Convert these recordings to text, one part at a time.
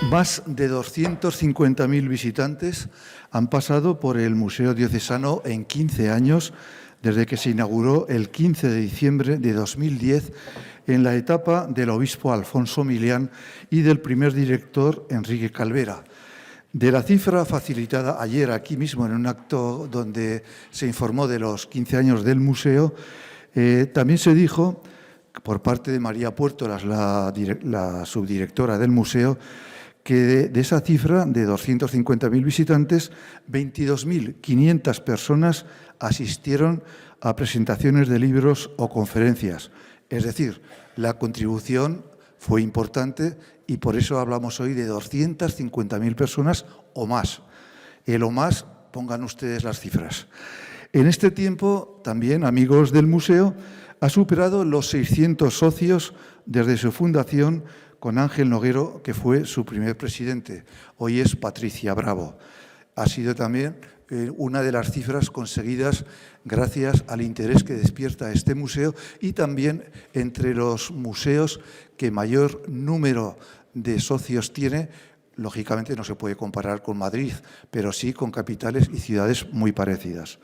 Más de 250.000 visitantes han pasado por el Museo Diocesano en 15 años, desde que se inauguró el 15 de diciembre de 2010 en la etapa del obispo Alfonso Milián y del primer director Enrique Calvera. De la cifra facilitada ayer aquí mismo en un acto donde se informó de los 15 años del museo, también se dijo por parte de María Puertolas, la subdirectora del museo, que de esa cifra de 250.000 visitantes, 22.500 personas asistieron a presentaciones de libros o conferencias. Es decir, la contribución fue importante y por eso hablamos hoy de 250.000 personas o más. El o más, pongan ustedes las cifras. En este tiempo, también, amigos del museo, ha superado los 600 socios desde su fundación, con Ángel Noguero, que fue su primer presidente. Hoy es Patricia Bravo. Ha sido también una de las cifras conseguidas gracias al interés que despierta este museo y también entre los museos que mayor número de socios tiene. Lógicamente no se puede comparar con Madrid, pero sí con capitales y ciudades muy parecidas.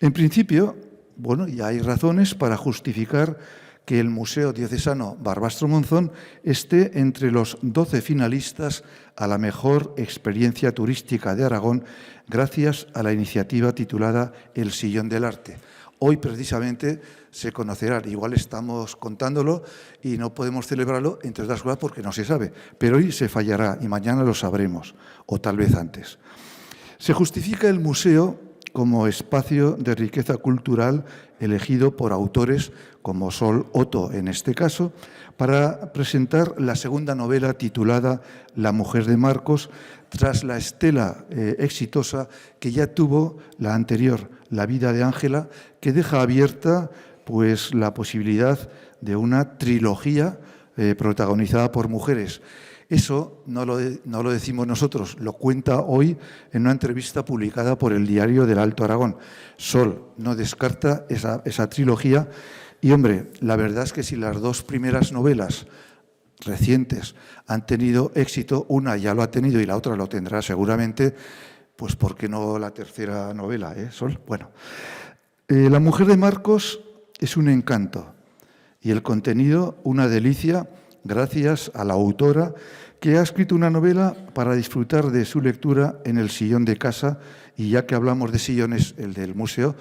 En principio, bueno, ya hay razones para justificar que el Museo Diocesano Barbastro Monzón esté entre los 12 finalistas a la mejor experiencia turística de Aragón gracias a la iniciativa titulada El Sillón del Arte. Hoy precisamente se conocerá, igual estamos contándolo y no podemos celebrarlo, entre otras cosas porque no se sabe, pero hoy se fallará y mañana lo sabremos, o tal vez antes. Se justifica el museo como espacio de riqueza cultural elegido por autores como Sol Otto, en este caso, para presentar la segunda novela titulada La mujer de Marcos, tras la estela exitosa que ya tuvo la anterior, La vida de Ángela, que deja abierta pues, la posibilidad de una trilogía protagonizada por mujeres. Eso no lo decimos nosotros, lo cuenta hoy en una entrevista publicada por el Diario del Alto Aragón. Sol no descarta esa trilogía y, hombre, la verdad es que si las dos primeras novelas recientes han tenido éxito, una ya lo ha tenido y la otra lo tendrá seguramente, pues ¿por qué no la tercera novela, Sol? Bueno, La mujer de Marcos es un encanto y el contenido una delicia, gracias a la autora que ha escrito una novela para disfrutar de su lectura en el sillón de casa y ya que hablamos de sillones, el del museo,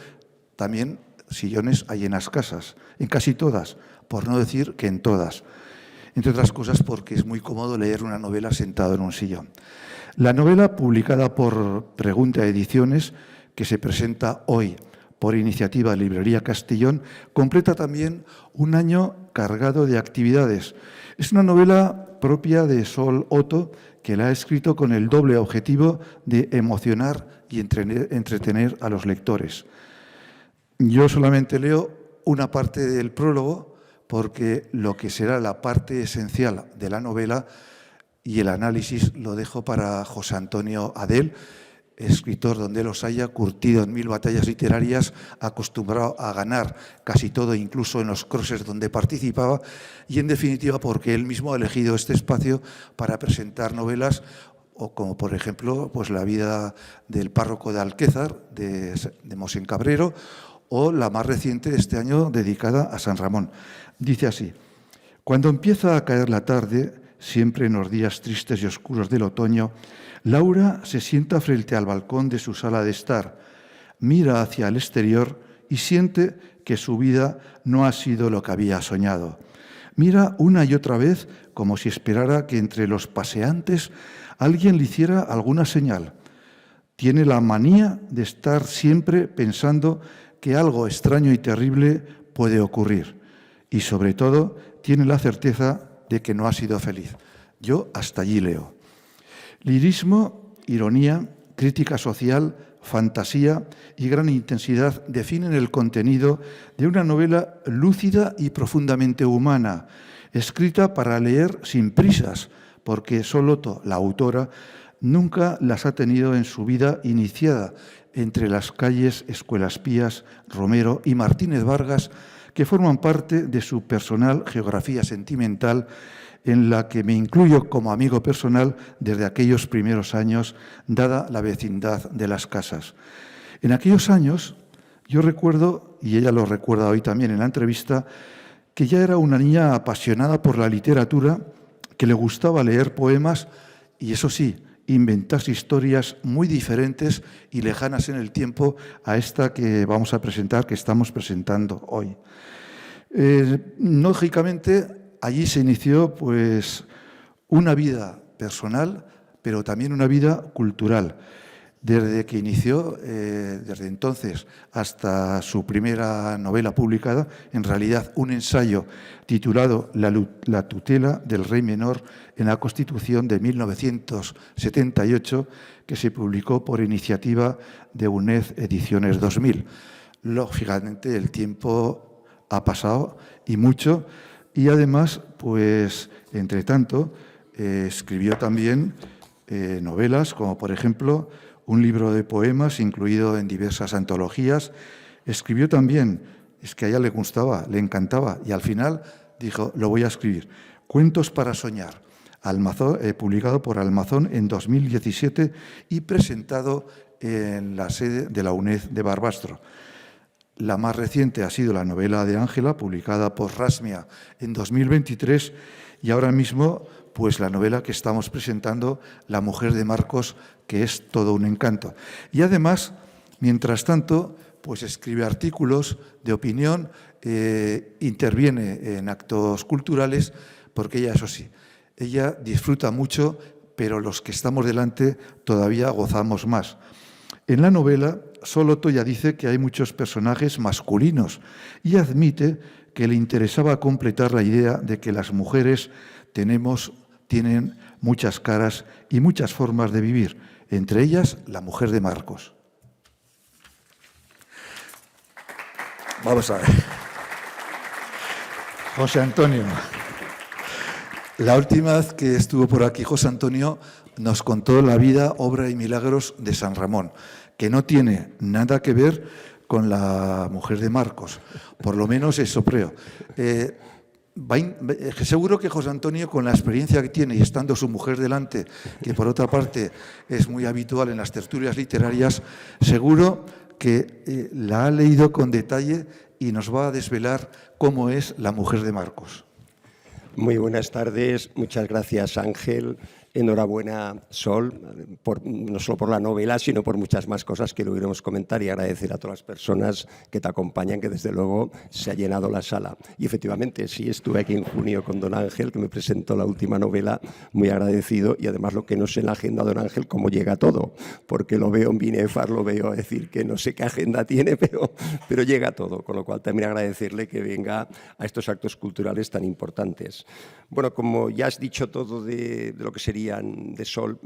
también sillones hay en las casas, en casi todas, por no decir que en todas. Entre otras cosas porque es muy cómodo leer una novela sentado en un sillón. La novela, publicada por Pregunta Ediciones, que se presenta hoy por iniciativa de Librería Castellón, completa también un año cargado de actividades. Es una novela propia de Sol Otto, que la ha escrito con el doble objetivo de emocionar y entretener a los lectores. Yo solamente leo una parte del prólogo porque lo que será la parte esencial de la novela y el análisis lo dejo para José Antonio Adel, escritor donde los haya, curtido en 1000 batallas literarias, acostumbrado a ganar casi todo, incluso en los crosses donde participaba, y en definitiva porque él mismo ha elegido este espacio para presentar novelas, o como por ejemplo pues La vida del párroco de Alquézar, de Mosén Cabrero, o la más reciente de este año dedicada a San Ramón. Dice así: cuando empieza a caer la tarde, siempre en los días tristes y oscuros del otoño, Laura se sienta frente al balcón de su sala de estar, mira hacia el exterior y siente que su vida no ha sido lo que había soñado. Mira una y otra vez como si esperara que entre los paseantes alguien le hiciera alguna señal. Tiene la manía de estar siempre pensando que algo extraño y terrible puede ocurrir y, sobre todo, tiene la certeza de que no ha sido feliz. Yo hasta allí leo. Lirismo, ironía, crítica social, fantasía y gran intensidad definen el contenido de una novela lúcida y profundamente humana, escrita para leer sin prisas, porque Sol Otto, la autora, nunca las ha tenido en su vida iniciada entre las calles Escuelas Pías, Romero y Martínez Vargas, que forman parte de su personal geografía sentimental en la que me incluyo como amigo personal desde aquellos primeros años, dada la vecindad de las casas. En aquellos años, yo recuerdo, y ella lo recuerda hoy también en la entrevista, que ya era una niña apasionada por la literatura, que le gustaba leer poemas y, eso sí, inventarse historias muy diferentes y lejanas en el tiempo a esta que vamos a presentar, que estamos presentando hoy. Lógicamente, allí se inició pues, una vida personal, pero también una vida cultural. Desde que inició, desde entonces hasta su primera novela publicada, en realidad un ensayo titulado La tutela del rey menor en la Constitución de 1978, que se publicó por iniciativa de UNED Ediciones 2000. Lógicamente el tiempo ha pasado y mucho, y además, pues, entre tanto, escribió también novelas, como por ejemplo un libro de poemas incluido en diversas antologías. Escribió también, es que a ella le gustaba, le encantaba, y al final dijo, lo voy a escribir, Cuentos para soñar, publicado por Almazón en 2017 y presentado en la sede de la UNED de Barbastro. La más reciente ha sido la novela de Ángela, publicada por Rasmia en 2023, y ahora mismo pues la novela que estamos presentando, La mujer de Marcos, que es todo un encanto. Y además, mientras tanto, pues escribe artículos de opinión, interviene en actos culturales, porque ella, eso sí, ella disfruta mucho, pero los que estamos delante todavía gozamos más. En la novela, Sol Otoya dice que hay muchos personajes masculinos y admite que le interesaba completar la idea de que las mujeres tienen muchas caras y muchas formas de vivir, entre ellas la mujer de Marcos. Vamos a ver. José Antonio. La última vez que estuvo por aquí José Antonio nos contó la vida, obra y milagros de San Ramón, que no tiene nada que ver con la mujer de Marcos, por lo menos eso creo. Seguro que José Antonio, con la experiencia que tiene y estando su mujer delante, que por otra parte es muy habitual en las tertulias literarias, seguro que la ha leído con detalle y nos va a desvelar cómo es la mujer de Marcos. Muy buenas tardes, muchas gracias Ángel. Enhorabuena, Sol, no solo por la novela, sino por muchas más cosas que luego iremos a comentar, y agradecer a todas las personas que te acompañan, que desde luego se ha llenado la sala. Y efectivamente, sí, estuve aquí en junio con don Ángel, que me presentó la última novela, muy agradecido, y además lo que no sé en la agenda, don Ángel, cómo llega todo, porque lo veo en Binefar, lo veo a decir que no sé qué agenda tiene, pero llega todo, con lo cual también agradecerle que venga a estos actos culturales tan importantes. Bueno, como ya has dicho todo de lo que sería de Sol,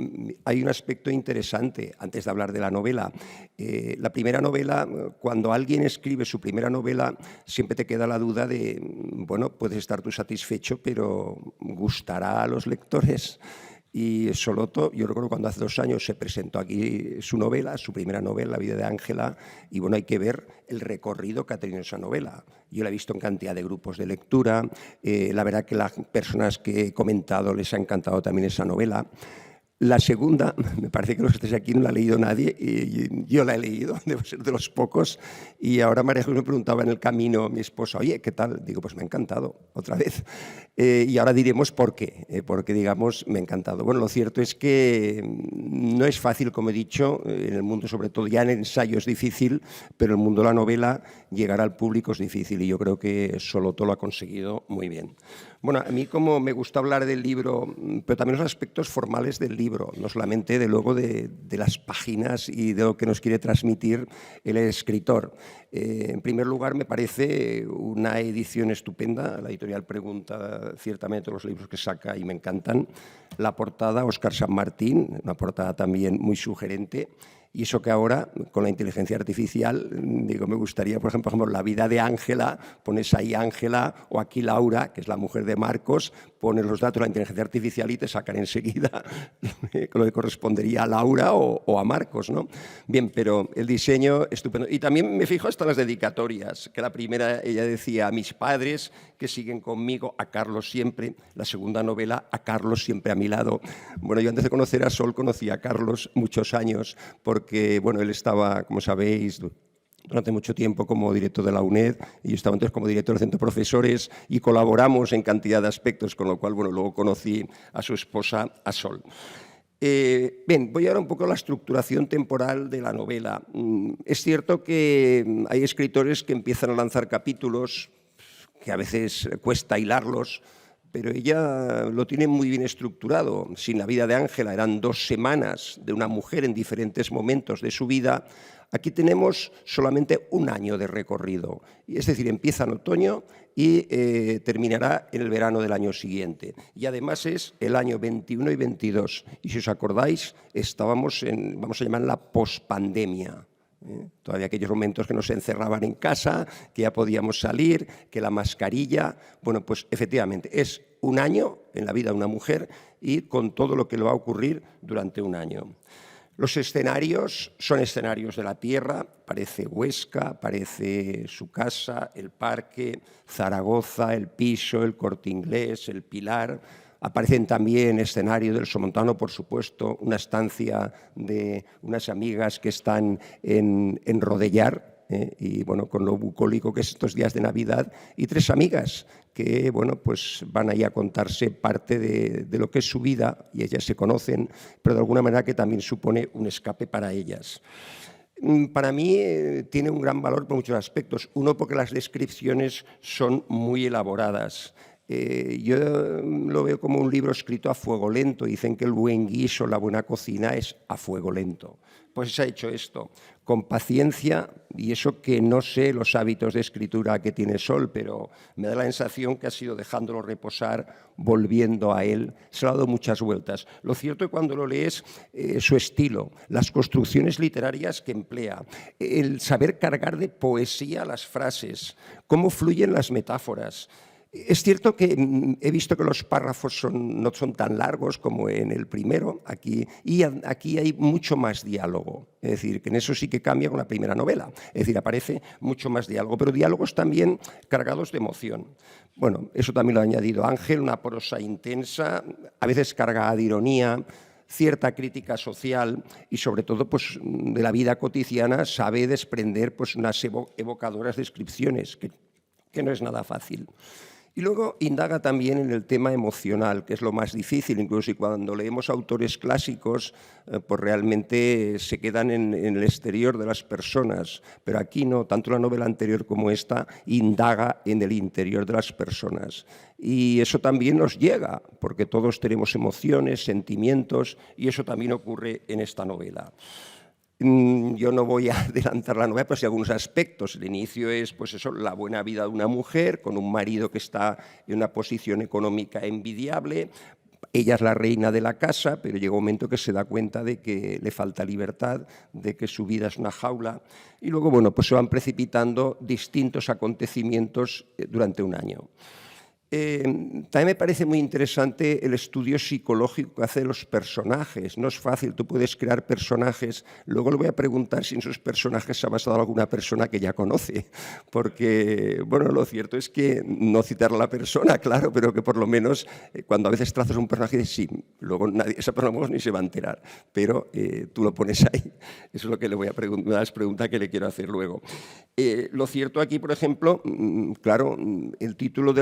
hay un aspecto interesante antes de hablar de la novela. La primera novela, cuando alguien escribe su primera novela, siempre te queda la duda de, bueno, puedes estar tú satisfecho, pero ¿gustará a los lectores? Y Soloto, yo recuerdo cuando hace 2 años se presentó aquí su novela, su primera novela, La vida de Ángela, y bueno, hay que ver el recorrido que ha tenido esa novela. Yo la he visto en cantidad de grupos de lectura, la verdad que las personas que he comentado les ha encantado también esa novela. La segunda, me parece que los que estáis aquí no la ha leído nadie, y yo la he leído, debo ser de los pocos, y ahora María Jesús me preguntaba en el camino, mi esposa, oye, ¿qué tal? Digo, pues me ha encantado, otra vez. Y ahora diremos por qué, porque digamos, me ha encantado. Bueno, lo cierto es que no es fácil, como he dicho, en el mundo, sobre todo ya en ensayo es difícil, pero en el mundo de la novela llegar al público es difícil, y yo creo que Soloto lo ha conseguido muy bien. Bueno, a mí como me gusta hablar del libro, pero también los aspectos formales del libro, no solamente de luego de las páginas y de lo que nos quiere transmitir el escritor. En primer lugar, me parece una edición estupenda. La editorial Pregunta ciertamente los libros que saca y me encantan. La portada, Óscar San Martín, una portada también muy sugerente. Y eso que ahora, con la inteligencia artificial, digo, me gustaría, por ejemplo, la vida de Ángela, pones ahí Ángela, o aquí Laura, que es la mujer de Marcos, pones los datos de la inteligencia artificial y te sacan enseguida lo que correspondería a Laura o a Marcos, ¿no? Bien, pero el diseño, estupendo. Y también me fijo hasta en las dedicatorias, que la primera, ella decía, a mis padres que siguen conmigo, a Carlos siempre. La segunda novela, a Carlos siempre a mi lado. Bueno, yo antes de conocer a Sol conocí a Carlos muchos años, porque, bueno, él estaba, como sabéis, durante mucho tiempo como director de la UNED y yo estaba entonces como director del Centro de Profesores y colaboramos en cantidad de aspectos, con lo cual, bueno, luego conocí a su esposa, a Sol. Bien, voy ahora un poco a la estructuración temporal de la novela. Es cierto que hay escritores que empiezan a lanzar capítulos que a veces cuesta hilarlos, pero ella lo tiene muy bien estructurado. Si en la vida de Ángela eran 2 semanas de una mujer en diferentes momentos de su vida, aquí tenemos solamente 1 año de recorrido. Es decir, empieza en otoño y terminará en el verano del año siguiente. Y además es el año 21 y 22. Y si os acordáis, estábamos en, vamos a llamarla, pospandemia. Todavía aquellos momentos que nos encerraban en casa, que ya podíamos salir, que la mascarilla. Bueno, pues efectivamente es 1 año en la vida de una mujer y con todo lo que le va a ocurrir durante 1 año. Los escenarios son escenarios de la tierra, parece Huesca, parece su casa, el parque, Zaragoza, el piso, el Corte Inglés, el Pilar. Aparecen también escenarios del Somontano, por supuesto, una estancia de unas amigas que están en Rodellar, y bueno, con lo bucólico que es estos días de Navidad, y 3 amigas que bueno, pues van ahí a contarse parte de lo que es su vida, y ellas se conocen, pero de alguna manera que también supone un escape para ellas. Para mí tiene un gran valor por muchos aspectos. Uno, porque las descripciones son muy elaboradas. Yo lo veo como un libro escrito a fuego lento. Dicen que el buen guiso, la buena cocina es a fuego lento. Pues se ha hecho esto con paciencia, y eso que no sé los hábitos de escritura que tiene Sol, pero me da la sensación que ha sido dejándolo reposar, volviendo a él, se le ha dado muchas vueltas. Lo cierto es que cuando lo lees, su estilo, las construcciones literarias que emplea, el saber cargar de poesía las frases, cómo fluyen las metáforas. Es cierto que he visto que los párrafos no son tan largos como en el primero, y aquí hay mucho más diálogo. Es decir, que en eso sí que cambia con la primera novela. Es decir, aparece mucho más diálogo, pero diálogos también cargados de emoción. Bueno, eso también lo ha añadido Ángel, una prosa intensa, a veces cargada de ironía, cierta crítica social y sobre todo pues, de la vida cotidiana, sabe desprender pues, unas evocadoras descripciones, que no es nada fácil. Y luego indaga también en el tema emocional, que es lo más difícil, incluso y cuando leemos autores clásicos, pues realmente se quedan en el exterior de las personas, pero aquí no, tanto la novela anterior como esta indaga en el interior de las personas. Y eso también nos llega, porque todos tenemos emociones, sentimientos, y eso también ocurre en esta novela. Yo no voy a adelantar la novela, pero sí algunos aspectos. El inicio es pues eso, la buena vida de una mujer con un marido que está en una posición económica envidiable. Ella es la reina de la casa, pero llega un momento que se da cuenta de que le falta libertad, de que su vida es una jaula. Y luego bueno, pues se van precipitando distintos acontecimientos durante 1 año. También me parece muy interesante el estudio psicológico que hace de los personajes. No es fácil, tú puedes crear personajes. Luego le voy a preguntar si en esos personajes se ha basado alguna persona que ya conoce. Porque, bueno, lo cierto es que no citar a la persona, claro, pero que por lo menos cuando a veces trazas un personaje, dices, sí, luego esa persona ni se va a enterar. Pero tú lo pones ahí. Eso es lo que le voy a preguntar, una de las preguntas que le quiero hacer luego. Lo cierto aquí, por ejemplo, claro, el título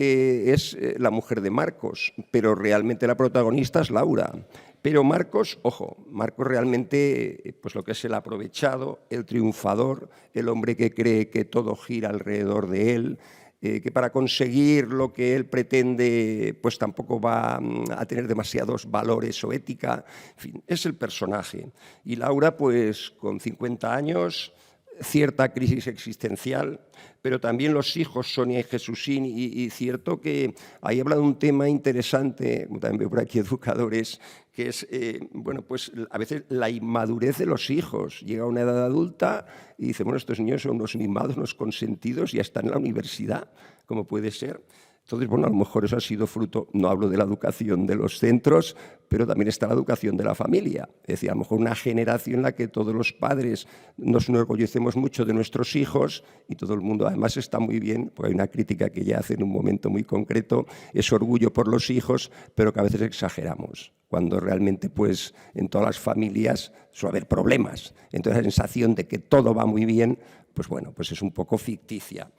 es La mujer de Marcos, pero realmente la protagonista es Laura. Pero Marcos, ojo, Marcos realmente, pues lo que es el aprovechado, el triunfador, el hombre que cree que todo gira alrededor de él, que para conseguir lo que él pretende, pues tampoco va a tener demasiados valores o ética. En fin, es el personaje. Y Laura, pues con 50 años, cierta crisis existencial, pero también los hijos, Sonia y Jesusín, y cierto que ahí habla de un tema interesante, como también veo por aquí educadores, que es, bueno, pues a veces la inmadurez de los hijos. Llega a una edad adulta y dice, bueno, estos niños son unos mimados, unos consentidos, ya están en la universidad, como puede ser. Entonces, bueno, a lo mejor eso ha sido fruto, no hablo de la educación de los centros, pero también está la educación de la familia. Es decir, a lo mejor una generación en la que todos los padres nos enorgullecemos mucho de nuestros hijos y todo el mundo, además está muy bien, porque hay una crítica que ella hace en un momento muy concreto, es orgullo por los hijos, pero que a veces exageramos, cuando realmente pues en todas las familias suele haber problemas. Entonces la sensación de que todo va muy bien, pues bueno, pues es un poco ficticia.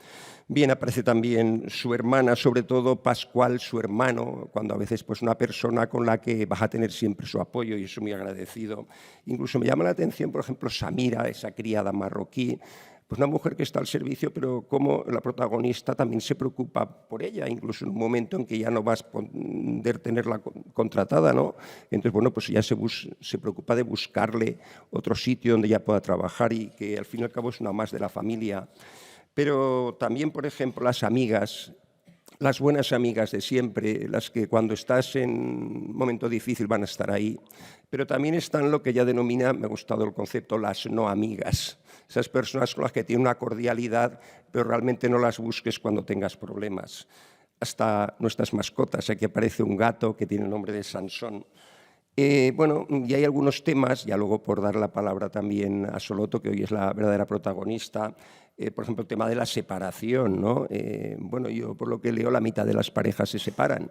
Bien, aparece también su hermana, sobre todo Pascual, su hermano, cuando a veces pues una persona con la que vas a tener siempre su apoyo y eso muy agradecido. Incluso me llama la atención, por ejemplo, Samira, esa criada marroquí, pues una mujer que está al servicio, pero como la protagonista también se preocupa por ella, incluso en un momento en que ya no vas a poder tenerla contratada, ¿no? Entonces, bueno, pues ella se preocupa de buscarle otro sitio donde ella pueda trabajar y que al fin y al cabo es una más de la familia. Pero también, por ejemplo, las amigas, las buenas amigas de siempre, las que cuando estás en un momento difícil van a estar ahí. Pero también están lo que ella denomina, me ha gustado el concepto, las no amigas. Esas personas con las que tiene una cordialidad, pero realmente no las busques cuando tengas problemas. Hasta nuestras mascotas, aquí aparece un gato que tiene el nombre de Sansón. Bueno, y hay algunos temas, ya luego por dar la palabra también a Soloto, que hoy es la verdadera protagonista, por ejemplo, el tema de la separación, ¿no? Bueno, yo por lo que leo, la mitad de las parejas se separan.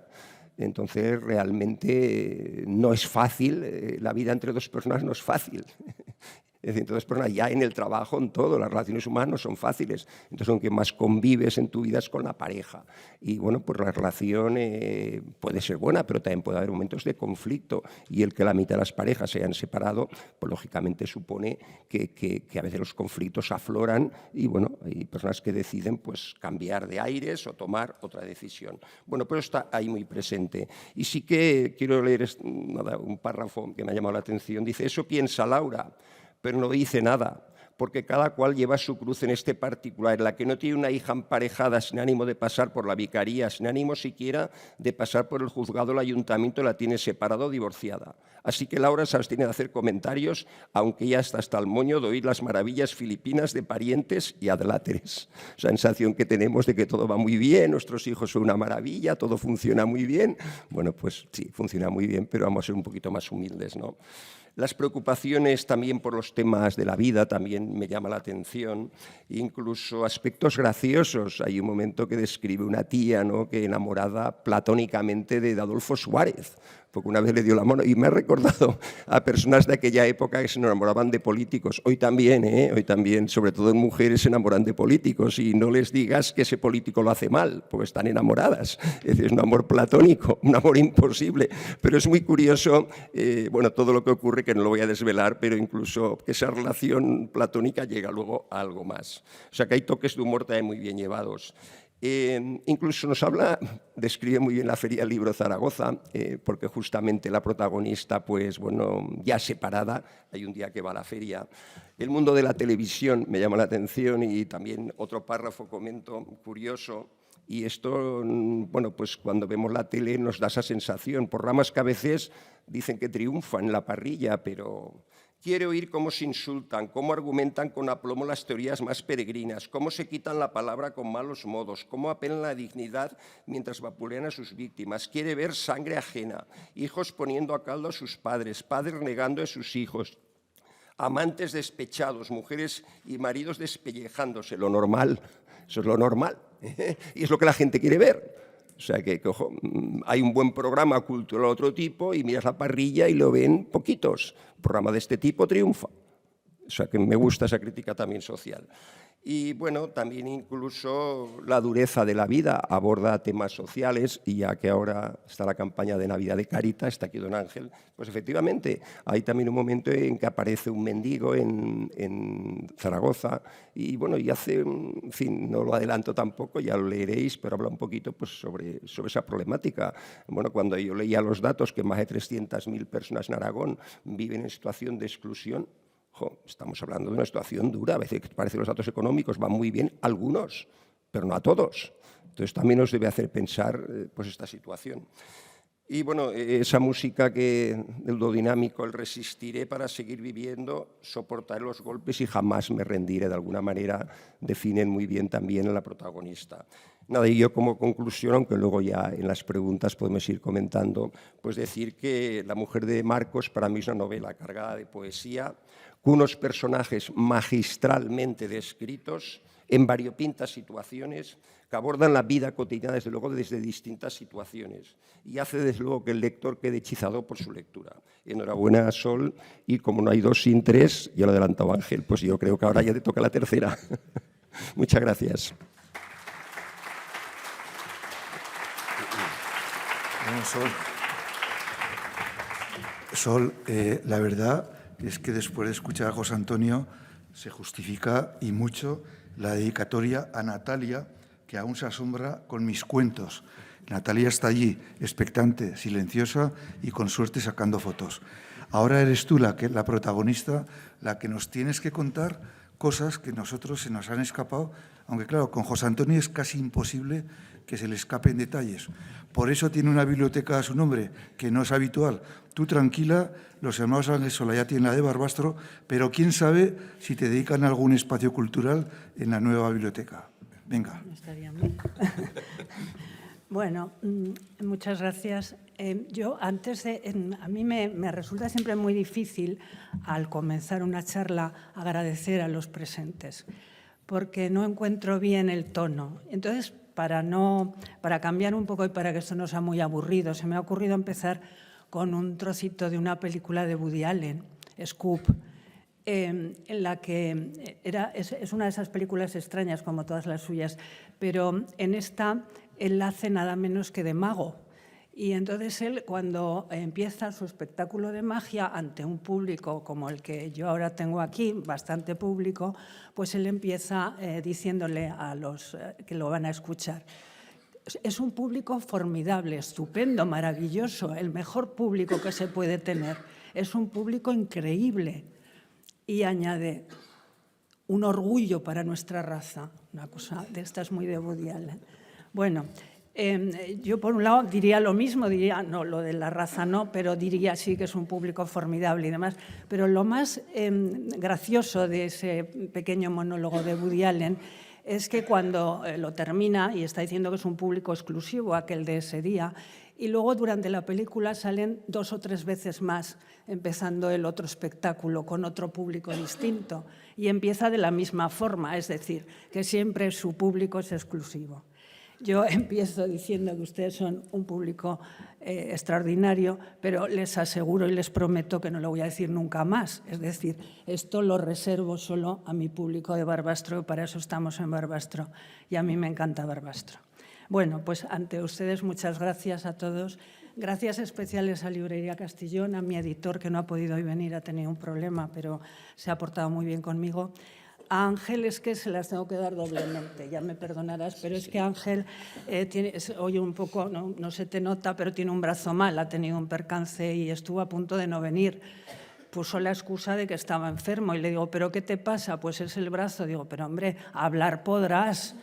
Entonces, realmente no es fácil, la vida entre dos personas no es fácil. Es decir, entonces, pues, ya en el trabajo, en todo, las relaciones humanas no son fáciles. Entonces, con quien más convives en tu vida es con la pareja. Y bueno, pues la relación puede ser buena, pero también puede haber momentos de conflicto. Y el que la mitad de las parejas se hayan separado, pues lógicamente supone que a veces los conflictos afloran y bueno, hay personas que deciden pues cambiar de aires o tomar otra decisión. Bueno, pues está ahí muy presente. Y sí que quiero leer un párrafo que me ha llamado la atención. Dice, eso piensa Laura, pero no dice nada, porque cada cual lleva su cruz en este particular, la que no tiene una hija emparejada sin ánimo de pasar por la vicaría, sin ánimo siquiera de pasar por el juzgado, el ayuntamiento la tiene separada o divorciada. Así que Laura se abstiene de hacer comentarios, aunque ya está hasta el moño de oír las maravillas filipinas de parientes y adláteres. La sensación que tenemos de que todo va muy bien, nuestros hijos son una maravilla, todo funciona muy bien. Bueno, pues sí, funciona muy bien, pero vamos a ser un poquito más humildes, ¿no? Las preocupaciones también por los temas de la vida también me llama la atención, incluso aspectos graciosos. Hay un momento que describe una tía, ¿no?, que enamorada platónicamente de Adolfo Suárez, porque una vez le dio la mano y me ha recordado a personas de aquella época que se enamoraban de políticos. Hoy también, sobre todo en mujeres, se enamoran de políticos y no les digas que ese político lo hace mal, porque están enamoradas. Es decir, es un amor platónico, un amor imposible. Pero es muy curioso, bueno, todo lo que ocurre, que no lo voy a desvelar, pero incluso que esa relación platónica llega luego a algo más. O sea que hay toques de humor también muy bien llevados. Incluso nos describe muy bien la Feria del Libro Zaragoza, porque justamente la protagonista, pues bueno, ya separada, hay un día que va a la feria. El mundo de la televisión me llama la atención y también otro párrafo comento curioso. Y esto, bueno, pues cuando vemos la tele nos da esa sensación. Programas que a veces dicen que triunfan en la parrilla, pero quiere oír cómo se insultan, cómo argumentan con aplomo las teorías más peregrinas, cómo se quitan la palabra con malos modos, cómo apelan a la dignidad mientras vapulean a sus víctimas. Quiere ver sangre ajena, hijos poniendo a caldo a sus padres, padres negando a sus hijos, amantes despechados, mujeres y maridos despellejándose. Lo normal, eso es lo normal. Y es lo que la gente quiere ver. O sea que ojo, hay un buen programa cultural de otro tipo y miras la parrilla y lo ven poquitos. Un programa de este tipo triunfa. O sea que me gusta esa crítica también social. Y bueno, también incluso la dureza de la vida aborda temas sociales y ya que ahora está la campaña de Navidad de Cáritas, está aquí don Ángel, pues efectivamente hay también un momento en que aparece un mendigo en Zaragoza y bueno, y hace, en fin, no lo adelanto tampoco, ya lo leeréis, pero habla un poquito pues, sobre esa problemática. Bueno, cuando yo leía los datos que más de 300.000 personas en Aragón viven en situación de exclusión, Estamos hablando de una situación dura. A veces parece que los datos económicos van muy bien, algunos, pero no a todos. Entonces también nos debe hacer pensar pues esta situación. Y bueno, esa música del duodinámico, el resistiré para seguir viviendo, soportaré los golpes y jamás me rendiré, de alguna manera definen muy bien también a la protagonista. Nada, y yo como conclusión, aunque luego ya en las preguntas podemos ir comentando, pues decir que La mujer de Marcos para mí es una novela cargada de poesía, con unos personajes magistralmente descritos en variopintas situaciones que abordan la vida cotidiana, desde luego, desde distintas situaciones. Y hace, desde luego, que el lector quede hechizado por su lectura. Enhorabuena, Sol, y como no hay dos sin tres, ya lo ha adelantado Ángel, pues yo creo que ahora ya te toca la tercera. Muchas gracias. Bueno, Sol, la verdad es que después de escuchar a José Antonio se justifica y mucho la dedicatoria a Natalia, que aún se asombra con mis cuentos. Natalia está allí, expectante, silenciosa y con suerte sacando fotos. Ahora eres tú la protagonista, la que nos tienes que contar cosas que nosotros se nos han escapado, aunque claro, con José Antonio es casi imposible que se le escapen detalles. Por eso tiene una biblioteca a su nombre, que no es habitual. Tú tranquila, los hermanos Ángeles Sola ya tienen la de Barbastro, pero quién sabe si te dedican a algún espacio cultural en la nueva biblioteca. Venga. Estaría bien. Bueno, muchas gracias. Yo a mí me resulta siempre muy difícil al comenzar una charla agradecer a los presentes, porque no encuentro bien el tono. Entonces, para cambiar un poco y para que esto no sea muy aburrido, se me ha ocurrido empezar con un trocito de una película de Woody Allen, Scoop, en la que es una de esas películas extrañas como todas las suyas, pero en esta él hace nada menos que de mago. Y entonces él, cuando empieza su espectáculo de magia ante un público como el que yo ahora tengo aquí, bastante público, pues él empieza diciéndole a los que lo van a escuchar: es un público formidable, estupendo, maravilloso, el mejor público que se puede tener. Es un público increíble. Y añade: un orgullo para nuestra raza. Una cosa de estas muy de Woody Allen. Bueno, yo por un lado diría lo mismo, diría, no, lo de la raza no, pero diría sí que es un público formidable y demás. Pero lo más gracioso de ese pequeño monólogo de Woody Allen es que cuando lo termina y está diciendo que es un público exclusivo, aquel de ese día, y luego durante la película salen 2 o 3 veces más, empezando el otro espectáculo con otro público distinto, y empieza de la misma forma, es decir, que siempre su público es exclusivo. Yo empiezo diciendo que ustedes son un público extraordinario, pero les aseguro y les prometo que no lo voy a decir nunca más. Es decir, esto lo reservo solo a mi público de Barbastro, y para eso estamos en Barbastro, y a mí me encanta Barbastro. Bueno, pues ante ustedes muchas gracias a todos. Gracias especiales a Librería Castellón, a mi editor que no ha podido hoy venir, ha tenido un problema, pero se ha portado muy bien conmigo. A Ángel es que se las tengo que dar doblemente, ya me perdonarás, pero es que Ángel oye un poco, no se te nota, pero tiene un brazo mal, ha tenido un percance y estuvo a punto de no venir. Puso la excusa de que estaba enfermo y le digo, ¿pero qué te pasa? Pues es el brazo. Digo, pero hombre, hablar podrás.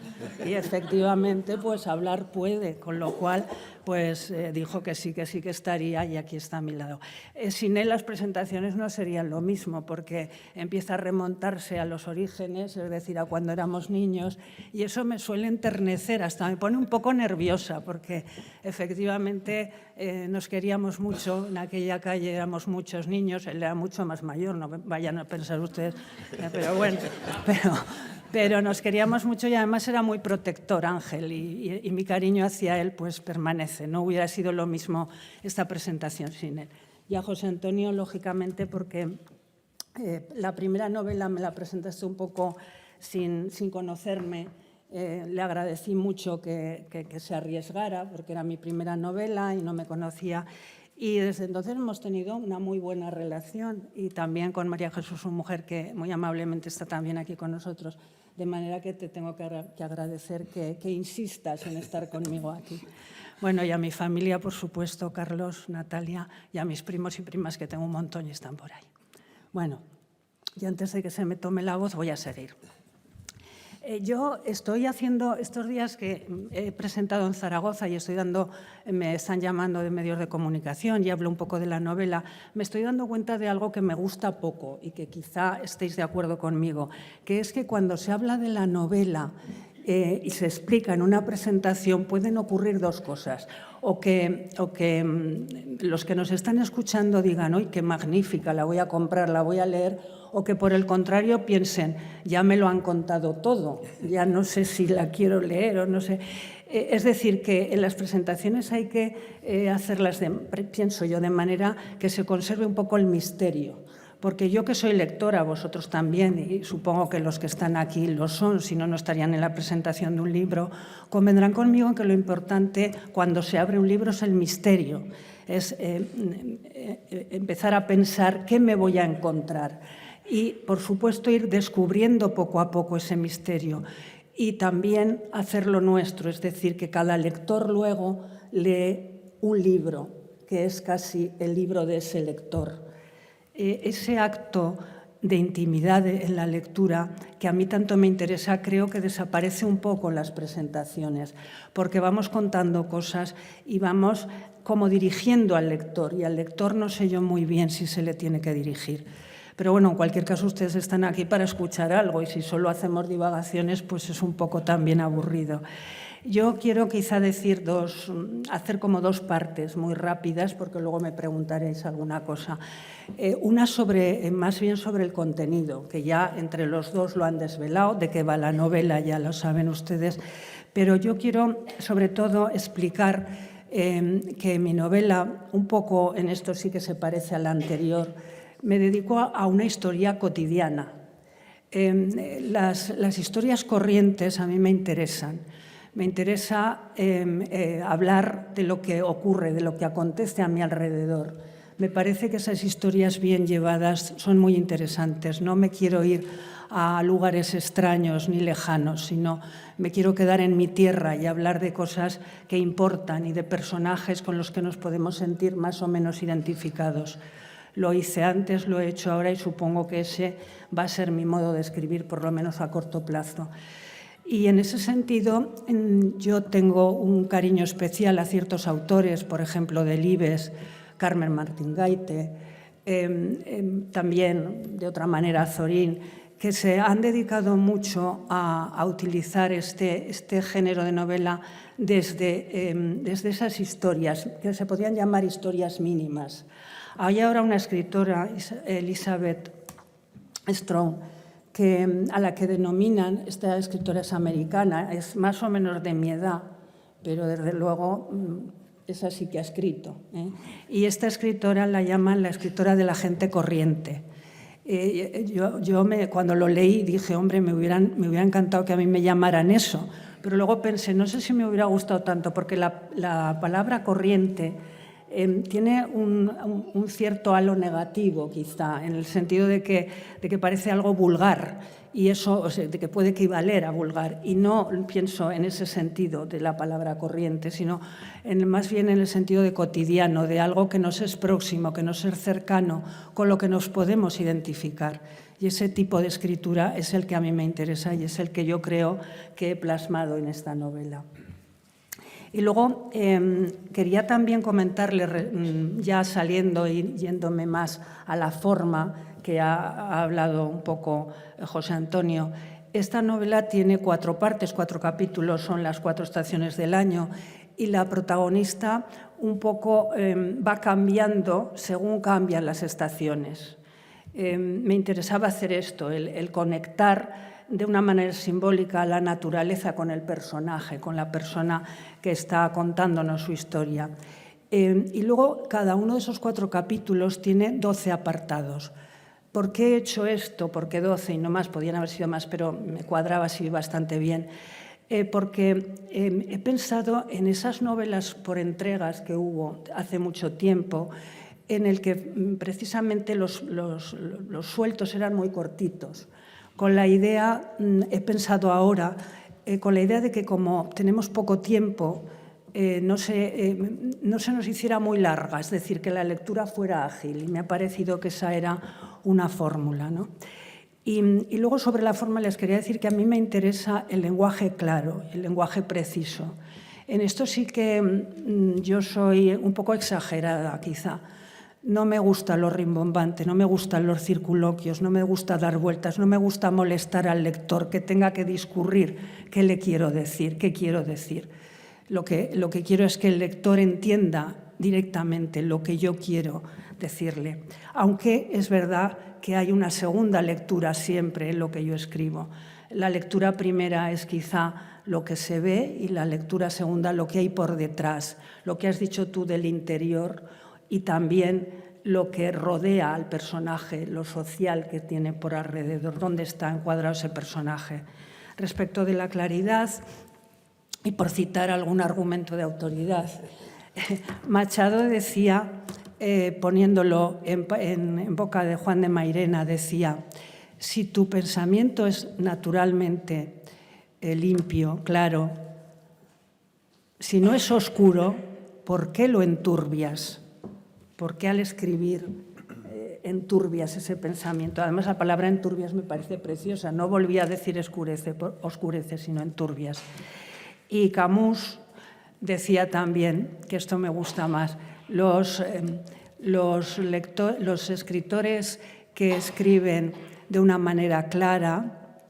Y efectivamente, pues hablar puede, con lo cual, pues dijo que sí que estaría y aquí está a mi lado. Sin él las presentaciones no serían lo mismo, porque empieza a remontarse a los orígenes, es decir, a cuando éramos niños, y eso me suele enternecer, hasta me pone un poco nerviosa, porque efectivamente nos queríamos mucho, en aquella calle éramos muchos niños, él era mucho más mayor, no vayan a pensar ustedes, pero bueno, pero nos queríamos mucho y además era muy protector Ángel y mi cariño hacia él pues permanece, no hubiera sido lo mismo esta presentación sin él. Y a José Antonio, lógicamente, porque la primera novela me la presentaste un poco sin conocerme. Le agradecí mucho que se arriesgara, porque era mi primera novela y no me conocía. Y desde entonces hemos tenido una muy buena relación, y también con María Jesús, su mujer, que muy amablemente está también aquí con nosotros. De manera que te tengo que agradecer que insistas en estar conmigo aquí. Bueno, y a mi familia, por supuesto, Carlos, Natalia, y a mis primos y primas, que tengo un montón y están por ahí. Bueno, y antes de que se me tome la voz voy a seguir. Yo estoy haciendo, estos días que he presentado en Zaragoza y me están llamando de medios de comunicación y hablo un poco de la novela, me estoy dando cuenta de algo que me gusta poco y que quizá estéis de acuerdo conmigo, que es que cuando se habla de la novela y se explica en una presentación pueden ocurrir dos cosas. O que los que nos están escuchando digan, ¡ay, qué magnífica, la voy a comprar, la voy a leer!, o que por el contrario piensen, ya me lo han contado todo, ya no sé si la quiero leer o no sé. Es decir, que en las presentaciones hay que hacerlas, pienso yo, de manera que se conserve un poco el misterio. Porque yo que soy lectora, vosotros también, y supongo que los que están aquí lo son, si no, no estarían en la presentación de un libro, convendrán conmigo en que lo importante cuando se abre un libro es el misterio, es empezar a pensar qué me voy a encontrar y, por supuesto, ir descubriendo poco a poco ese misterio y también hacerlo nuestro, es decir, que cada lector luego lee un libro, que es casi el libro de ese lector. Ese acto de intimidad en la lectura, que a mí tanto me interesa, creo que desaparece un poco en las presentaciones, porque vamos contando cosas y vamos como dirigiendo al lector, y al lector no sé yo muy bien si se le tiene que dirigir. Pero bueno, en cualquier caso, ustedes están aquí para escuchar algo y si solo hacemos divagaciones, pues es un poco también aburrido. Yo quiero quizá hacer como dos partes muy rápidas, porque luego me preguntaréis alguna cosa. Una más bien sobre el contenido, que ya entre los dos lo han desvelado, de qué va la novela, ya lo saben ustedes, pero yo quiero sobre todo explicar que mi novela, un poco en esto sí que se parece a la anterior, me dedico a una historia cotidiana. Las historias corrientes a mí me interesan. Me interesa hablar de lo que ocurre, de lo que acontece a mi alrededor. Me parece que esas historias bien llevadas son muy interesantes. No me quiero ir a lugares extraños ni lejanos, sino me quiero quedar en mi tierra y hablar de cosas que importan y de personajes con los que nos podemos sentir más o menos identificados. Lo hice antes, lo he hecho ahora y supongo que ese va a ser mi modo de escribir, por lo menos a corto plazo. Y en ese sentido, yo tengo un cariño especial a ciertos autores, por ejemplo, Delibes, Carmen Martín Gaite, también, de otra manera, Zorín, que se han dedicado mucho a utilizar este género de novela desde esas historias, que se podrían llamar historias mínimas. Hay ahora una escritora, Elizabeth Strong, a la que denominan, esta escritora es americana, es más o menos de mi edad, pero desde luego esa sí que ha escrito. Y esta escritora la llaman la escritora de la gente corriente. Cuando lo leí dije, hombre, me hubiera encantado que a mí me llamaran eso, pero luego pensé, no sé si me hubiera gustado tanto, porque la palabra corriente tiene un cierto halo negativo, quizá, en el sentido de que parece algo vulgar, y eso, o sea, de que puede equivaler a vulgar. Y no pienso en ese sentido de la palabra corriente, sino más bien en el sentido de cotidiano, de algo que nos es próximo, que nos es cercano, con lo que nos podemos identificar. Y ese tipo de escritura es el que a mí me interesa y es el que yo creo que he plasmado en esta novela. Y luego quería también comentarle, ya saliendo y yéndome más a la forma que ha hablado un poco José Antonio, esta novela tiene 4 partes, 4 capítulos, son las 4 estaciones del año, y la protagonista un poco va cambiando según cambian las estaciones. Me interesaba hacer esto, el conectar de una manera simbólica la naturaleza con el personaje, con la persona que está contándonos su historia. Y luego cada uno de esos 4 capítulos tiene 12 apartados. ¿Por qué he hecho esto? ¿Por qué 12 y no más? Podían haber sido más, pero me cuadraba así bastante bien. Porque he pensado en esas novelas por entregas que hubo hace mucho tiempo, en el que precisamente los sueltos eran muy cortitos. Con la idea, he pensado ahora, con la idea de que como tenemos poco tiempo, no se nos hiciera muy larga, es decir, que la lectura fuera ágil, y me ha parecido que esa era una fórmula, ¿no? Y luego, sobre la forma, les quería decir que a mí me interesa el lenguaje claro, el lenguaje preciso. En esto sí que yo soy un poco exagerada, quizá. No me gusta lo rimbombante, no me gustan los circunloquios, no me gusta dar vueltas, no me gusta molestar al lector, que tenga que discurrir qué le quiero decir, qué quiero decir. Lo que quiero es que el lector entienda directamente lo que yo quiero decirle. Aunque es verdad que hay una segunda lectura siempre en lo que yo escribo. La lectura primera es quizá lo que se ve y la lectura segunda lo que hay por detrás, lo que has dicho tú del interior y también lo que rodea al personaje, lo social que tiene por alrededor, dónde está encuadrado ese personaje. Respecto de la claridad, y por citar algún argumento de autoridad, Machado decía, poniéndolo en boca de Juan de Mairena, decía: si tu pensamiento es naturalmente limpio, claro, si no es oscuro, ¿por qué lo enturbias? ¿Por qué al escribir enturbias ese pensamiento? Además, la palabra enturbias me parece preciosa. No volví a decir oscurece, sino enturbias. Y Camus decía también, que esto me gusta más, los escritores que escriben de una manera clara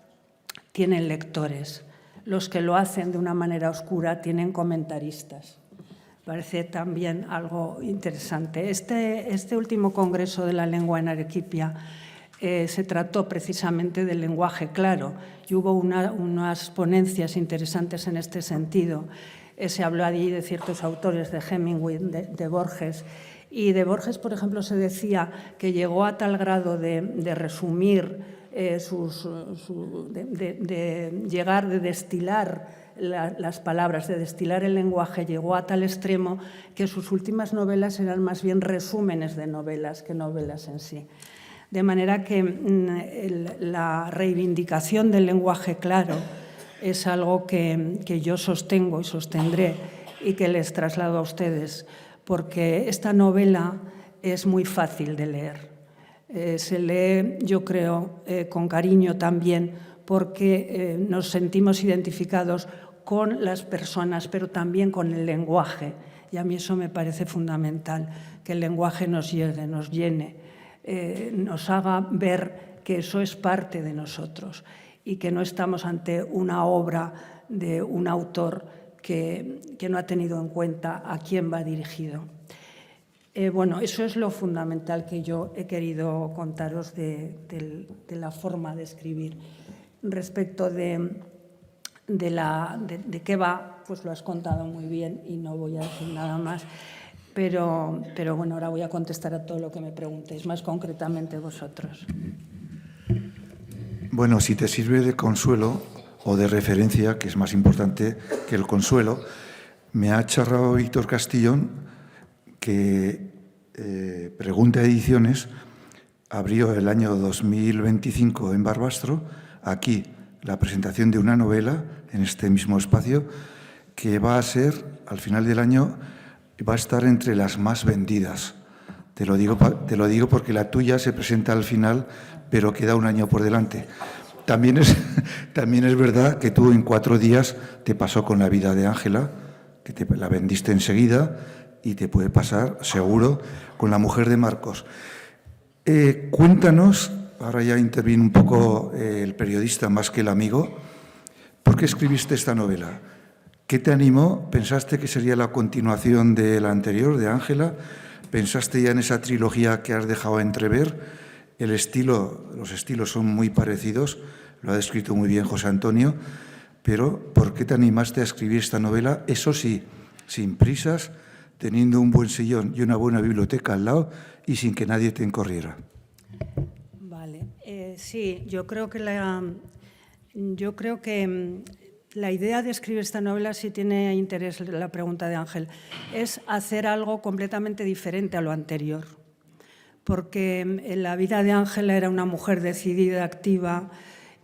tienen lectores. Los que lo hacen de una manera oscura tienen comentaristas. Parece también algo interesante. Este último congreso de la lengua en Arequipa se trató precisamente del lenguaje claro y hubo unas ponencias interesantes en este sentido. Se habló allí de ciertos autores, de Hemingway, de Borges. Y de Borges, por ejemplo, se decía que llegó a tal grado de resumir, de destilar las palabras, de destilar el lenguaje, llegó a tal extremo que sus últimas novelas eran más bien resúmenes de novelas que novelas en sí. De manera que la reivindicación del lenguaje claro es algo que yo sostengo y sostendré y que les traslado a ustedes, porque esta novela es muy fácil de leer. Se lee, yo creo, con cariño también, porque nos sentimos identificados con las personas, pero también con el lenguaje. Y a mí eso me parece fundamental, que el lenguaje nos llegue, nos llene, nos haga ver que eso es parte de nosotros y que no estamos ante una obra de un autor que no ha tenido en cuenta a quién va dirigido. Bueno, eso es lo fundamental que yo he querido contaros de la forma de escribir. Respecto de qué va, pues lo has contado muy bien y no voy a decir nada más. Pero bueno, ahora voy a contestar a todo lo que me preguntéis, más concretamente vosotros. Bueno, si te sirve de consuelo o de referencia, que es más importante que el consuelo, me ha charrado Víctor Castillón que Pregunta Ediciones abrió el año 2025 en Barbastro, aquí, la presentación de una novela en este mismo espacio que va a ser, al final del año, va a estar entre las más vendidas. Te lo digo porque la tuya se presenta al final, pero queda un año por delante. También es verdad que tú en 4 días te pasó con La vida de Ángela, que la vendiste enseguida, y te puede pasar, seguro, con La mujer de Marcos. Cuéntanos, ahora ya interviene un poco el periodista más que el amigo, ¿por qué escribiste esta novela? ¿Qué te animó? ¿Pensaste que sería la continuación de la anterior, de Ángela? ¿Pensaste ya en esa trilogía que has dejado entrever? Los estilos son muy parecidos, lo ha descrito muy bien José Antonio, pero ¿por qué te animaste a escribir esta novela? Eso sí, sin prisas, teniendo un buen sillón y una buena biblioteca al lado y sin que nadie te encorriera. Vale, sí, yo creo que la idea de escribir esta novela, si tiene interés la pregunta de Ángel, es hacer algo completamente diferente a lo anterior. Porque en La vida de Ángela era una mujer decidida, activa,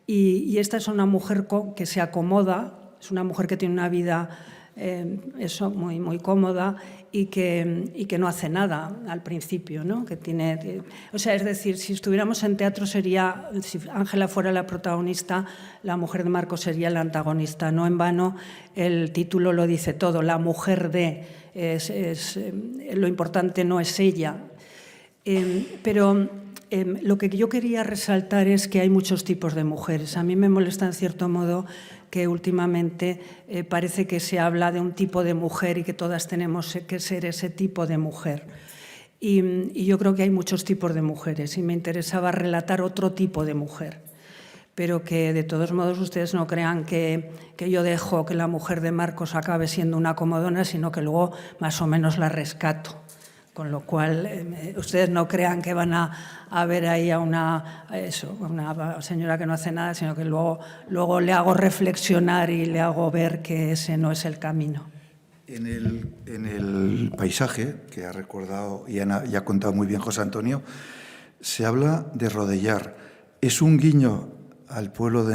y esta es una mujer que se acomoda, es una mujer que tiene una vida eso, muy, muy cómoda y que no hace nada al principio, ¿no? O sea, es decir, si estuviéramos en teatro sería, si Ángela fuera la protagonista, la mujer de Marcos sería la antagonista. No en vano el título lo dice todo, la mujer de, lo importante no es ella. Pero lo que yo quería resaltar es que hay muchos tipos de mujeres. A mí me molesta en cierto modo que últimamente parece que se habla de un tipo de mujer y que todas tenemos que ser ese tipo de mujer. Y yo creo que hay muchos tipos de mujeres y me interesaba relatar otro tipo de mujer. Pero que de todos modos ustedes no crean que yo dejo que la mujer de Marcos acabe siendo una comodona, sino que luego más o menos la rescato. Con lo cual, ustedes no crean que van a ver ahí a una señora que no hace nada, sino que luego le hago reflexionar y le hago ver que ese no es el camino. En el paisaje, que ha recordado y ha contado muy bien José Antonio, se habla de rodellar. ¿Es un guiño al pueblo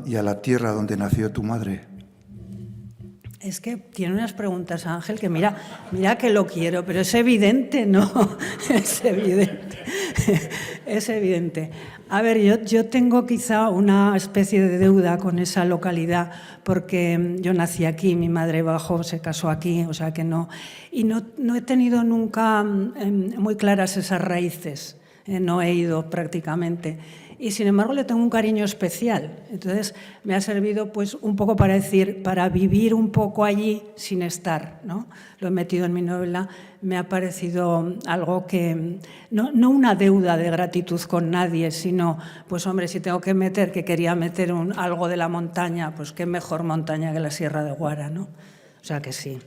y a la tierra donde nació tu madre? Es que tiene unas preguntas, Ángel, que mira que lo quiero, pero es evidente, ¿no? Es evidente. Es evidente. A ver, yo tengo quizá una especie de deuda con esa localidad porque yo nací aquí, mi madre se casó aquí, o sea que no. Y no he tenido nunca muy claras esas raíces, no he ido prácticamente. Y sin embargo le tengo un cariño especial. Entonces me ha servido pues un poco para vivir un poco allí sin estar, ¿no? Lo he metido en mi novela, me ha parecido algo que, no una deuda de gratitud con nadie, sino, pues hombre, si tengo que meter, que quería meter algo de la montaña, pues qué mejor montaña que la Sierra de Guara, ¿no? O sea que sí.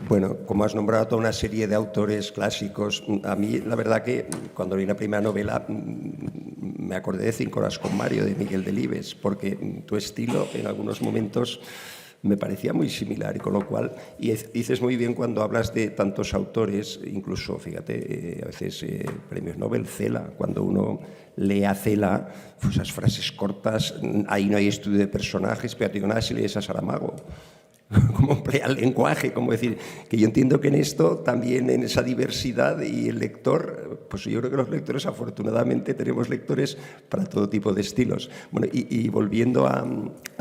Bueno, como has nombrado toda una serie de autores clásicos, a mí la verdad que cuando leí la primera novela me acordé de 5 horas con Mario, de Miguel Delibes, porque tu estilo en algunos momentos me parecía muy similar, y con lo cual, y dices muy bien cuando hablas de tantos autores, incluso, fíjate, a veces premios Nobel, Cela, cuando uno lee a Cela, pues esas frases cortas, ahí no hay estudio de personajes, pero digo, nada si lees a Saramago. Cómo emplea el lenguaje, como decir, que yo entiendo que en esto también, en esa diversidad, y el lector, pues yo creo que los lectores afortunadamente tenemos lectores para todo tipo de estilos. Bueno, y volviendo a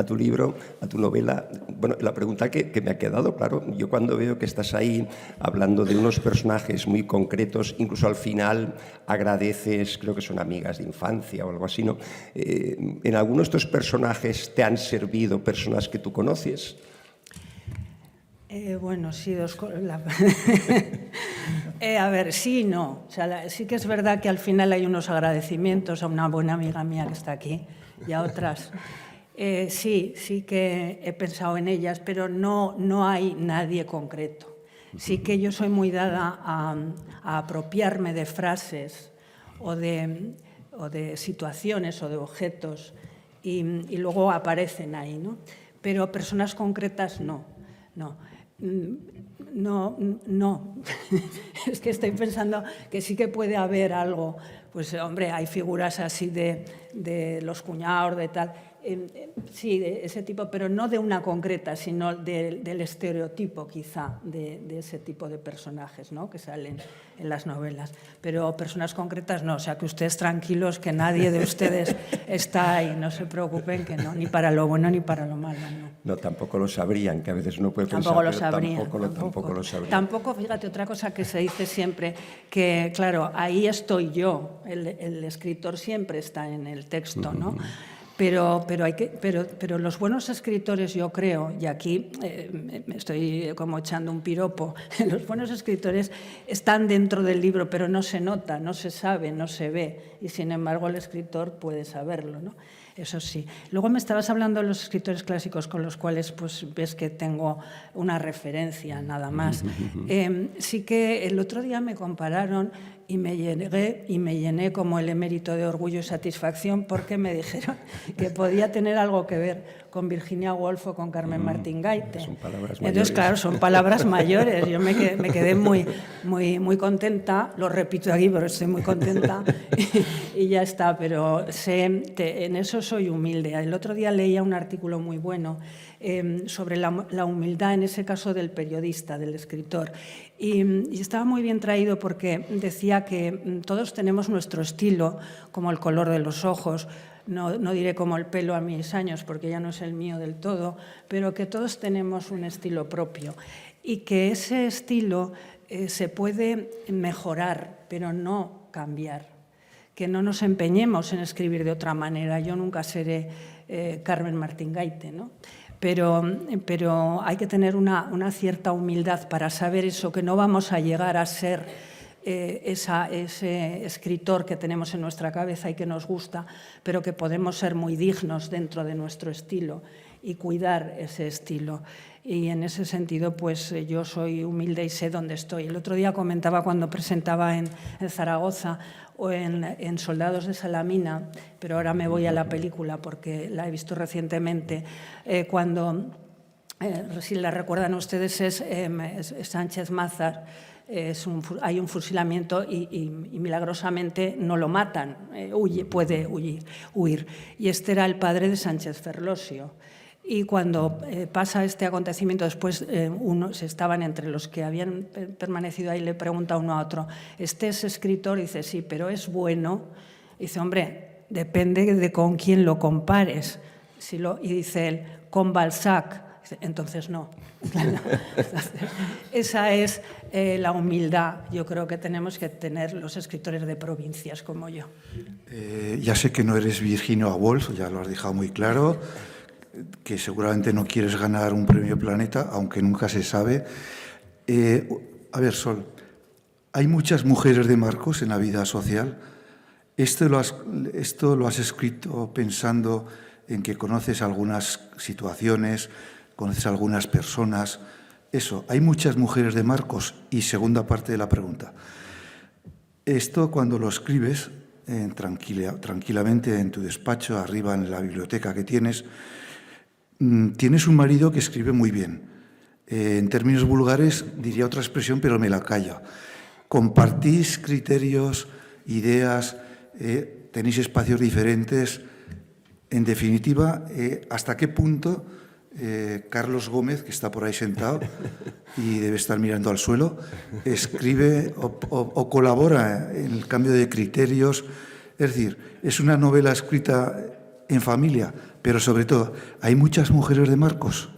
tu libro, a tu novela, bueno, la pregunta que me ha quedado, claro, yo cuando veo que estás ahí hablando de unos personajes muy concretos, incluso al final agradeces, creo que son amigas de infancia o algo así, ¿no? ¿En algunos de estos personajes te han servido personas que tú conoces? Bueno, sí, a ver, sí y no. O sea, sí que es verdad que al final hay unos agradecimientos a una buena amiga mía que está aquí y a otras. Sí que he pensado en ellas, pero no hay nadie concreto. Sí que yo soy muy dada a apropiarme de frases o de situaciones o de objetos y luego aparecen ahí, ¿no? Pero personas concretas no. Es que estoy pensando que sí que puede haber algo. Pues, hombre, hay figuras así de los cuñados, de tal. Sí, de ese tipo, pero no de una concreta, sino del estereotipo, quizá, de ese tipo de personajes, ¿no?, que salen en las novelas. Pero personas concretas no, o sea, que ustedes tranquilos, que nadie de ustedes está ahí, no se preocupen, que no, ni para lo bueno ni para lo malo, ¿no? No, tampoco lo sabrían, que a veces uno puede pensar, tampoco lo sabrían. Tampoco lo sabrían. Tampoco, fíjate, otra cosa que se dice siempre, que claro, ahí estoy yo, el escritor siempre está en el texto, ¿no? Pero los buenos escritores, yo creo, y aquí me estoy como echando un piropo, los buenos escritores están dentro del libro, pero no se nota, no se sabe, no se ve, y sin embargo el escritor puede saberlo, ¿no? Eso sí. Luego me estabas hablando de los escritores clásicos con los cuales pues ves que tengo una referencia, nada más. Sí que el otro día me compararon y me llené como el emérito de orgullo y satisfacción porque me dijeron que podía tener algo que ver con Virginia Woolf o con Carmen Martín Gaite. Son palabras mayores. Entonces, claro, son palabras mayores. Yo me quedé muy contenta, lo repito aquí, pero estoy muy contenta y ya está. Pero en eso eso soy humilde. El otro día leía un artículo muy bueno sobre la humildad, en ese caso del periodista, del escritor. Y estaba muy bien traído porque decía que todos tenemos nuestro estilo, como el color de los ojos, no diré como el pelo a mis años, porque ya no es el mío del todo, pero que todos tenemos un estilo propio y que ese estilo se puede mejorar, pero no cambiar. Que no nos empeñemos en escribir de otra manera. Yo nunca seré Carmen Martín Gaite, ¿no? Pero hay que tener una cierta humildad para saber eso, que no vamos a llegar a ser ese escritor que tenemos en nuestra cabeza y que nos gusta, pero que podemos ser muy dignos dentro de nuestro estilo y cuidar ese estilo. Y en ese sentido, pues yo soy humilde y sé dónde estoy. El otro día comentaba cuando presentaba en Zaragoza o en Soldados de Salamina, pero ahora me voy a la película porque la he visto recientemente, cuando, si la recuerdan ustedes, es Sánchez Mazas. Hay un fusilamiento y milagrosamente no lo matan, puede huir. Y este era el padre de Sánchez Ferlosio. Y cuando pasa este acontecimiento, después estaban entre los que habían permanecido ahí, le pregunta uno a otro, ¿este es escritor? Y dice, sí, pero ¿es bueno? Y dice, hombre, depende de con quién lo compares. Y dice él, con Balzac. Entonces no. Esa es la humildad, yo creo que tenemos que tener los escritores de provincias como yo. Ya sé que no eres Virginia Woolf, ya lo has dejado muy claro, que seguramente no quieres ganar un premio Planeta, aunque nunca se sabe. A ver, Sol, hay muchas mujeres de Marcos en la vida social. Esto lo has escrito pensando en que conoces algunas situaciones, conoces algunas personas. Eso, hay muchas mujeres de Marcos. Y segunda parte de la pregunta. Esto cuando lo escribes tranquilamente en tu despacho, arriba en la biblioteca que tienes un marido que escribe muy bien. En términos vulgares diría otra expresión, pero me la callo. Compartís criterios, ideas, tenéis espacios diferentes. En definitiva, ¿hasta qué punto Carlos Gómez, que está por ahí sentado y debe estar mirando al suelo, escribe o colabora en el cambio de criterios? Es decir, es una novela escrita en familia, pero sobre todo, ¿hay muchas mujeres de Marcos?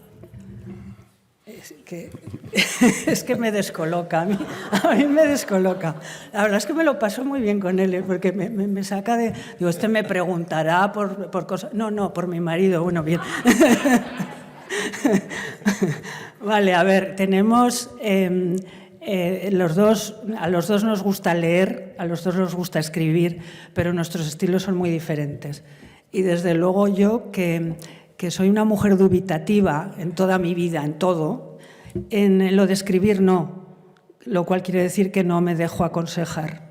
Es que me descoloca, a mí me descoloca. La verdad es que me lo paso muy bien con él, porque me saca de... Digo, me preguntará por cosas... No, por mi marido, bueno, bien. Vale, a ver, tenemos... a los dos nos gusta leer, a los dos nos gusta escribir, pero nuestros estilos son muy diferentes. Y desde luego yo, que soy una mujer dubitativa en toda mi vida, en todo, en lo de escribir no, lo cual quiere decir que no me dejo aconsejar.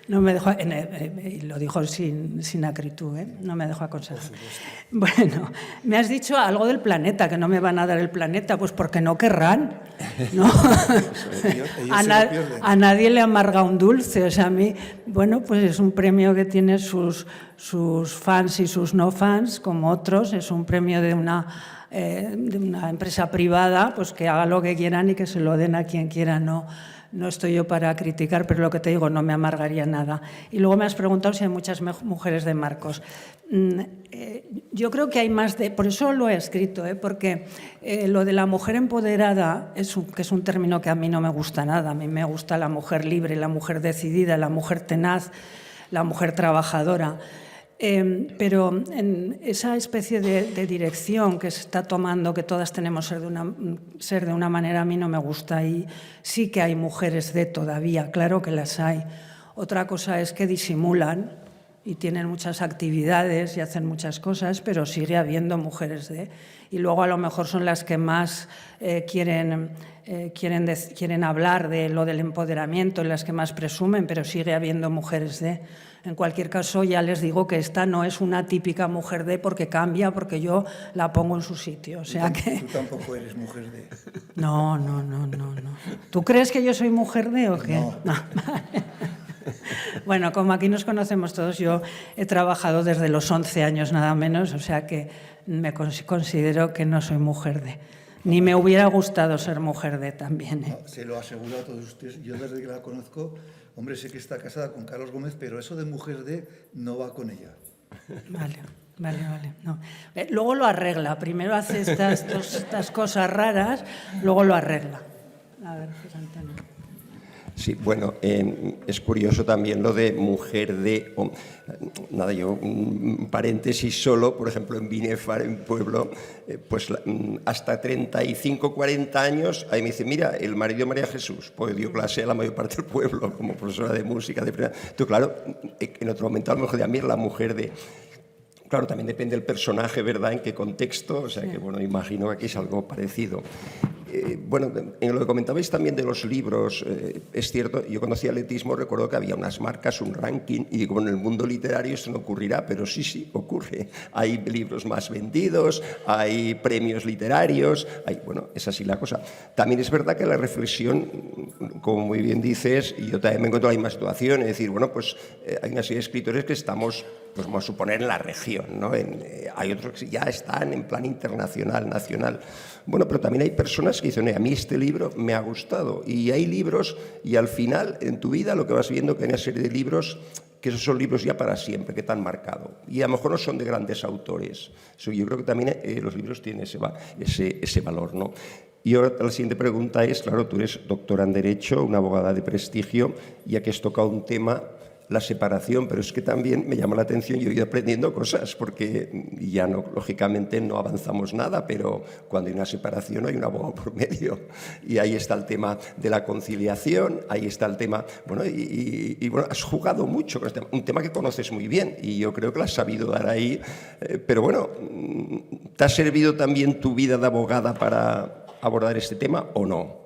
No me dejo, y lo dijo sin acritud, no me dejo aconsejar. Bueno, me has dicho algo del planeta, que no me van a dar el planeta, pues porque no querrán, ¿no? A nadie le amarga un dulce, o sea, a mí, bueno, pues es un premio que tiene sus fans y sus no fans, como otros, es un premio de una empresa privada, pues que haga lo que quieran y que se lo den a quien quiera, no estoy yo para criticar, pero lo que te digo, no me amargaría nada. Y luego me has preguntado si hay muchas mujeres de Marcos. Yo creo que hay más de... Por eso lo he escrito, porque lo de la mujer empoderada, que es un término que a mí no me gusta nada. A mí me gusta la mujer libre, la mujer decidida, la mujer tenaz, la mujer trabajadora. Pero en esa especie de dirección que se está tomando, que todas tenemos ser de una manera, a mí no me gusta. Y sí que hay mujeres todavía, claro que las hay. Otra cosa es que disimulan y tienen muchas actividades y hacen muchas cosas, pero sigue habiendo mujeres y luego a lo mejor son las que más quieren hablar de lo del empoderamiento, y las que más presumen, pero sigue habiendo mujeres En cualquier caso, ya les digo que esta no es una típica mujer porque cambia, porque yo la pongo en su sitio. O sea que... ¿Tú tampoco eres mujer de...? No. ¿Tú crees que yo soy mujer de o qué? No. Bueno, como aquí nos conocemos todos, yo he trabajado desde los 11 años nada menos, o sea que me considero que no soy mujer de. Ni me hubiera gustado ser mujer de también. No, se lo aseguro a todos ustedes. Yo desde que la conozco, hombre, sé que está casada con Carlos Gómez, pero eso de mujer de no va con ella. Vale. No. Luego lo arregla. Primero hace estas cosas raras, luego lo arregla. A ver, José Antonio. Sí, bueno, es curioso también lo de mujer de... nada, yo, un paréntesis solo, por ejemplo, en Binefar, en Pueblo, pues hasta 35, 40 años, ahí me dice, mira, el marido de María Jesús, pues dio clase a la mayor parte del pueblo, como profesora de música, de primera. Entonces, claro, en otro momento a lo mejor de a mí la mujer de... Claro, también depende del personaje, ¿verdad?, en qué contexto, o sea que, bueno, imagino que aquí es algo parecido. Bueno, en lo que comentabais también de los libros, es cierto, yo cuando hacía atletismo recuerdo que había unas marcas, un ranking, y digo, bueno, en el mundo literario esto no ocurrirá, pero sí, ocurre. Hay libros más vendidos, hay premios literarios, bueno, es así la cosa. También es verdad que la reflexión, como muy bien dices, y yo también me encuentro en la misma situación, es decir, bueno, pues hay una serie de escritores que estamos, pues vamos a suponer, en la región, ¿no? Hay otros que ya están en plan internacional, nacional. Bueno, pero también hay personas que dicen, a mí este libro me ha gustado. Y hay libros, y al final, en tu vida, lo que vas viendo que hay una serie de libros que esos son libros ya para siempre, que te han marcado. Y a lo mejor no son de grandes autores. Yo creo que también los libros tienen ese valor, ¿no? Y ahora la siguiente pregunta es, claro, tú eres doctora en Derecho, una abogada de prestigio, ya que has tocado un tema, la separación, pero es que también me llama la atención, yo he ido aprendiendo cosas, porque ya no, lógicamente no avanzamos nada, pero cuando hay una separación hay un abogado por medio. Y ahí está el tema de la conciliación, ahí está el tema, bueno, y bueno, has jugado mucho con este tema, un tema que conoces muy bien, y yo creo que lo has sabido dar ahí, pero bueno, ¿te ha servido también tu vida de abogada para abordar este tema o no?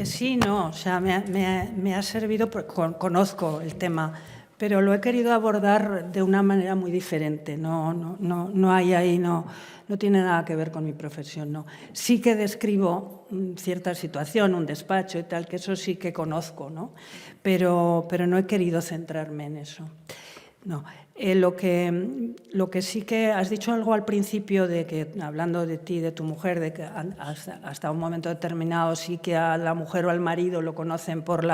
Sí, no, o sea, me ha servido, conozco el tema, pero lo he querido abordar de una manera muy diferente. No hay ahí, no tiene nada que ver con mi profesión, no. Sí que describo cierta situación, un despacho y tal, que eso sí que conozco, ¿no? Pero no he querido centrarme en eso. No. Lo que sí que has dicho algo al principio, de que, hablando de ti, de tu mujer, de que hasta un momento determinado sí que a la mujer o al marido lo conocen por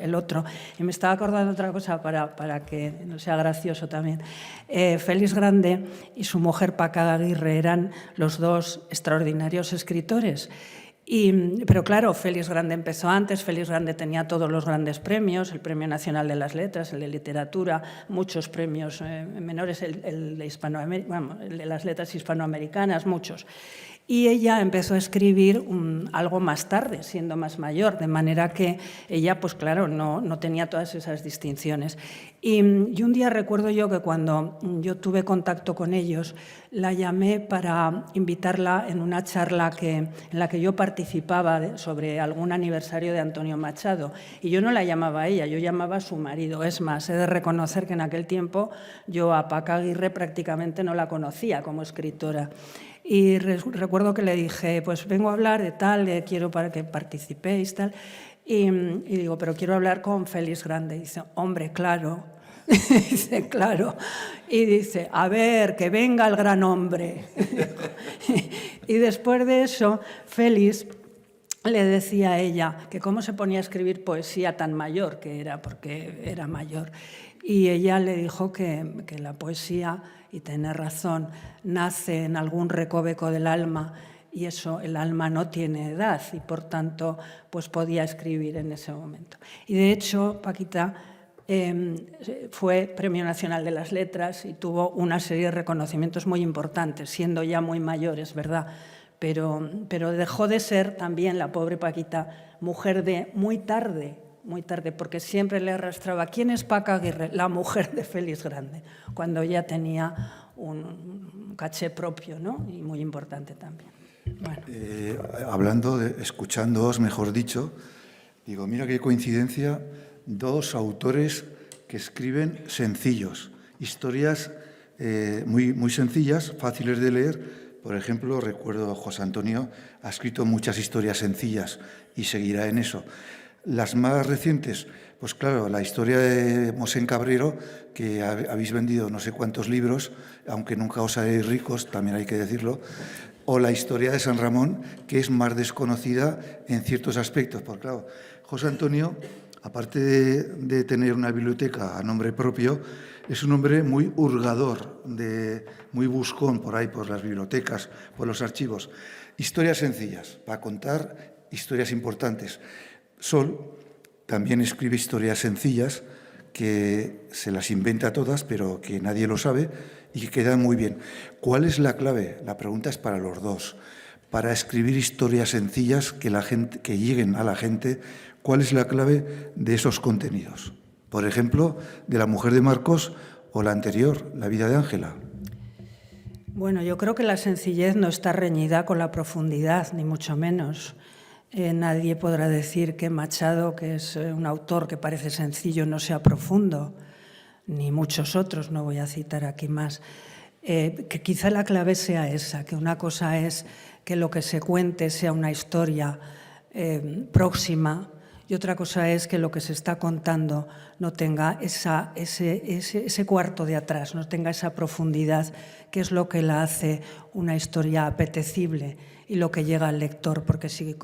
el otro. Y me estaba acordando otra cosa para que no sea gracioso también. Félix Grande y su mujer Paca Aguirre eran los dos extraordinarios escritores. Pero claro, Félix Grande empezó antes. Félix Grande tenía todos los grandes premios, el Premio Nacional de las Letras, el de Literatura, muchos premios menores, el de las letras hispanoamericanas, muchos. Y ella empezó a escribir algo más tarde, siendo más mayor, de manera que ella, pues claro, no tenía todas esas distinciones. Y un día recuerdo yo que cuando yo tuve contacto con ellos, la llamé para invitarla en una charla en la que yo participaba sobre algún aniversario de Antonio Machado. Y yo no la llamaba a ella, yo llamaba a su marido. Es más, he de reconocer que en aquel tiempo yo a Paca Aguirre prácticamente no la conocía como escritora. Y recuerdo que le dije, pues vengo a hablar de tal, quiero para que participéis, tal. Y digo, pero quiero hablar con Félix Grande. Y dice, hombre, claro. Dice, claro. Y dice, a ver, que venga el gran hombre. Y después de eso, Félix le decía a ella que cómo se ponía a escribir poesía tan mayor que era, porque era mayor. Y ella le dijo que la poesía, y tiene razón, nace en algún recoveco del alma, y eso, el alma no tiene edad, y por tanto pues podía escribir en ese momento. Y de hecho, Paquita fue Premio Nacional de las Letras y tuvo una serie de reconocimientos muy importantes, siendo ya muy mayor, es verdad, pero dejó de ser también, la pobre Paquita, mujer de muy tarde, porque siempre le arrastraba. ¿Quién es Paca Aguirre? La mujer de Félix Grande, cuando ya tenía un caché propio, ¿no? Y muy importante también. Bueno. Escuchándoos, mejor dicho, digo, mira qué coincidencia, dos autores que escriben sencillos, historias muy sencillas, fáciles de leer. Por ejemplo, recuerdo José Antonio ha escrito muchas historias sencillas y seguirá en eso. Las más recientes, pues claro, la historia de Mosén Cabrero, que habéis vendido no sé cuántos libros, aunque nunca os haréis ricos, también hay que decirlo, o la historia de San Ramón, que es más desconocida en ciertos aspectos. Porque claro, José Antonio, aparte de tener una biblioteca a nombre propio, es un hombre muy hurgador, muy buscón por ahí, por las bibliotecas, por los archivos. Historias sencillas, para contar historias importantes. Sol también escribe historias sencillas que se las inventa todas, pero que nadie lo sabe y que quedan muy bien. ¿Cuál es la clave? La pregunta es para los dos. Para escribir historias sencillas que lleguen a la gente, ¿cuál es la clave de esos contenidos? Por ejemplo, de La mujer de Marcos o la anterior, La vida de Ángela. Bueno, yo creo que la sencillez no está reñida con la profundidad, ni mucho menos. Nadie podrá decir que Machado, que es un autor que parece sencillo, no sea profundo, ni muchos otros, no voy a citar aquí más. Que quizá la clave sea esa, que una cosa es que lo que se cuente sea una historia próxima y otra cosa es que lo que se está contando no tenga ese cuarto de atrás, no tenga esa profundidad, que es lo que la hace una historia apetecible y lo que llega al lector, porque si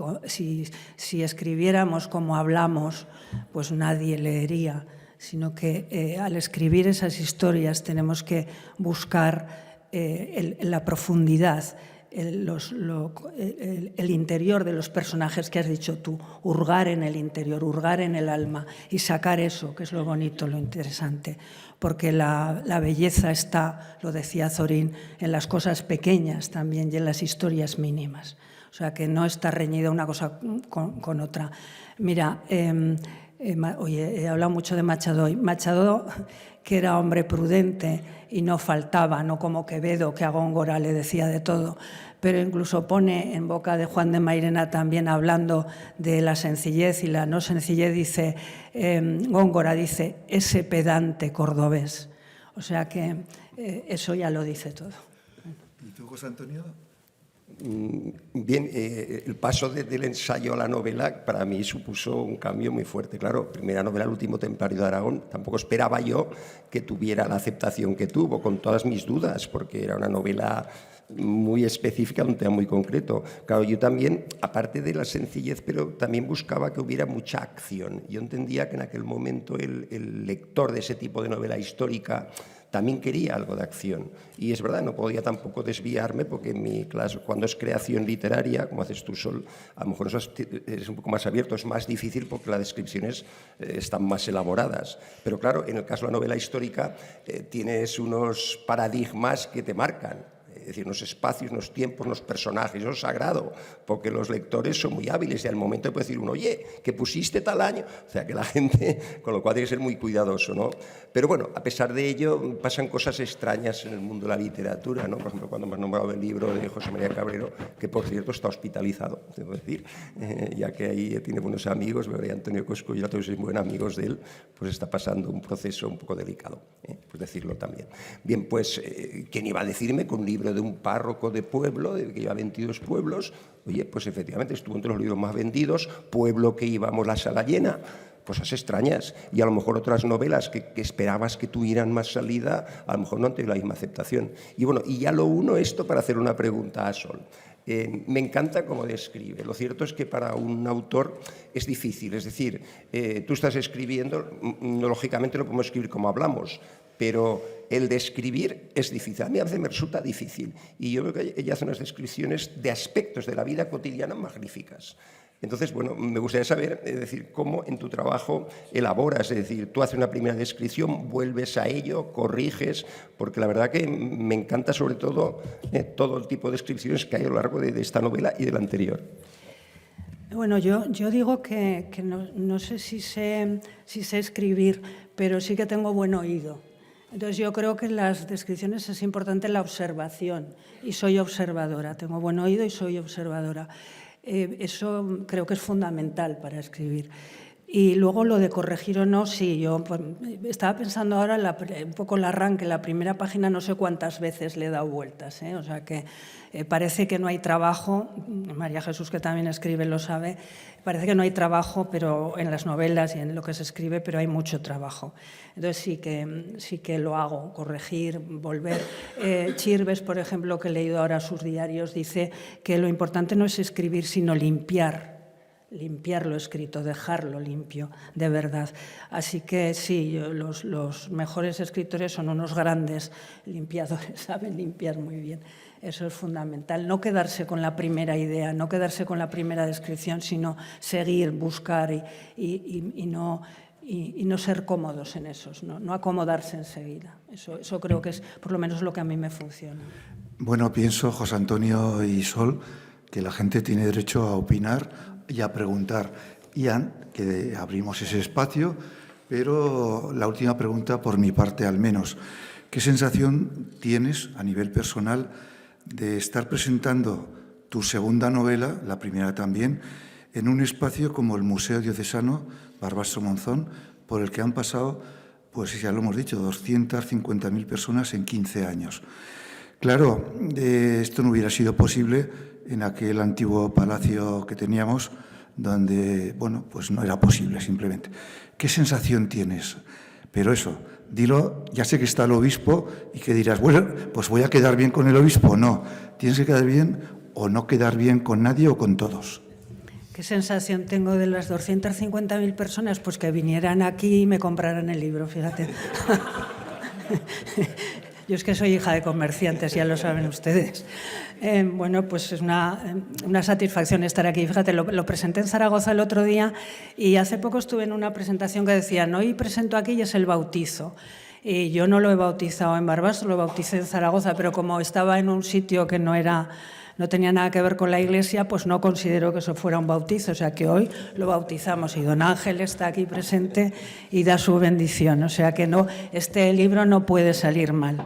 escribiéramos como hablamos, pues nadie leería, sino que al escribir esas historias tenemos que buscar la profundidad, el interior de los personajes que has dicho tú, hurgar en el interior, hurgar en el alma y sacar eso, que es lo bonito, lo interesante. Porque la belleza está, lo decía Zorín, en las cosas pequeñas también y en las historias mínimas. O sea, que no está reñida una cosa con otra. Mira, oye, he hablado mucho de Machado hoy. Machado, que era hombre prudente y no faltaba, no como Quevedo, que a Góngora le decía de todo, pero incluso pone en boca de Juan de Mairena también, hablando de la sencillez y la no sencillez, dice, Góngora dice, ese pedante cordobés. O sea que eso ya lo dice todo. ¿Y tú, José Antonio? Bien, el paso del ensayo a la novela para mí supuso un cambio muy fuerte. Claro, primera novela, El último templario de Aragón, tampoco esperaba yo que tuviera la aceptación que tuvo, con todas mis dudas, porque era una novela muy específica, un tema muy concreto. Claro, yo también, aparte de la sencillez, pero también buscaba que hubiera mucha acción. Yo entendía que en aquel momento el lector de ese tipo de novela histórica también quería algo de acción. Y es verdad, no podía tampoco desviarme, porque en mi clase, cuando es creación literaria, como haces tú, Sol, a lo mejor es un poco más abierto, es más difícil porque las descripciones están más elaboradas. Pero claro, en el caso de la novela histórica tienes unos paradigmas que te marcan. Es decir, unos espacios, unos tiempos, unos personajes, eso es sagrado, porque los lectores son muy hábiles y al momento puede decir uno, oye, que pusiste tal año, o sea, que la gente, con lo cual tiene que ser muy cuidadoso, ¿no? Pero bueno, a pesar de ello, pasan cosas extrañas en el mundo de la literatura, ¿no? Por ejemplo, cuando me has nombrado el libro de José María Cabrero, que por cierto está hospitalizado, debo decir, ya que ahí tiene buenos amigos, María Antonio Cosco y yo todos sois buenos amigos de él, pues está pasando un proceso un poco delicado, pues decirlo también. Bien, pues, ¿quién iba a decirme que un libro de un párroco de pueblo, que lleva 22 pueblos, oye, pues efectivamente estuvo entre los libros más vendidos, pueblo que íbamos la sala llena, cosas extrañas, y a lo mejor otras novelas que esperabas que tuvieran más salida, a lo mejor no han tenido la misma aceptación. Y bueno, y ya lo uno esto para hacer una pregunta a Sol. Me encanta cómo describe. Lo cierto es que para un autor es difícil, es decir, tú estás escribiendo, lógicamente lo podemos escribir como hablamos, pero el de escribir es difícil. A mí a veces me resulta difícil. Y yo creo que ella hace unas descripciones de aspectos de la vida cotidiana magníficas. Entonces, bueno, me gustaría saber, es decir, cómo en tu trabajo elaboras, es decir, tú haces una primera descripción, vuelves a ello, corriges, porque la verdad que me encanta sobre todo todo el tipo de descripciones que hay a lo largo de esta novela y de la anterior. Bueno, yo digo que no sé si sé escribir, pero sí que tengo buen oído. Entonces yo creo que en las descripciones es importante la observación y soy observadora, tengo buen oído y soy observadora. Eso creo que es fundamental para escribir. Y luego lo de corregir o no, sí, yo pues, estaba pensando ahora un poco el arranque, la primera página no sé cuántas veces le he dado vueltas, ¿eh? O sea que parece que no hay trabajo, María Jesús que también escribe lo sabe, parece que no hay trabajo pero en las novelas y en lo que se escribe, pero hay mucho trabajo. Entonces sí que lo hago, corregir, volver. Chirves, por ejemplo, que he leído ahora sus diarios, dice que lo importante no es escribir, sino limpiar lo escrito, dejarlo limpio, de verdad. Así que sí, los mejores escritores son unos grandes limpiadores, saben limpiar muy bien. Eso es fundamental. No quedarse con la primera idea, no quedarse con la primera descripción, sino seguir, buscar y no ser cómodos en esos, no acomodarse enseguida. Eso creo que es por lo menos lo que a mí me funciona. Bueno, pienso, José Antonio y Sol, que la gente tiene derecho a opinar y a preguntar. Ian, que abrimos ese espacio, pero la última pregunta por mi parte al menos. ¿Qué sensación tienes a nivel personal de estar presentando tu segunda novela, la primera también, en un espacio como el Museo Diocesano Barbastro Monzón, por el que han pasado, pues ya lo hemos dicho, 250.000 personas en 15 años? Claro, esto no hubiera sido posible en aquel antiguo palacio que teníamos, donde, bueno, pues no era posible simplemente. ¿Qué sensación tienes? Pero eso, dilo, ya sé que está el obispo y que dirás, bueno, pues voy a quedar bien con el obispo. No, tienes que quedar bien o no quedar bien con nadie o con todos. ¿Qué sensación tengo de las 250.000 personas? Pues que vinieran aquí y me compraran el libro, fíjate. Yo es que soy hija de comerciantes, ya lo saben ustedes. Bueno, pues es una satisfacción estar aquí. Fíjate, lo presenté en Zaragoza el otro día y hace poco estuve en una presentación que decían, hoy presento aquí y es el bautizo. Y yo no lo he bautizado en Barbastro, lo bauticé en Zaragoza, pero como estaba en un sitio que no tenía nada que ver con la iglesia, pues no considero que eso fuera un bautizo, o sea que hoy lo bautizamos y don Ángel está aquí presente y da su bendición, o sea que no, este libro no puede salir mal.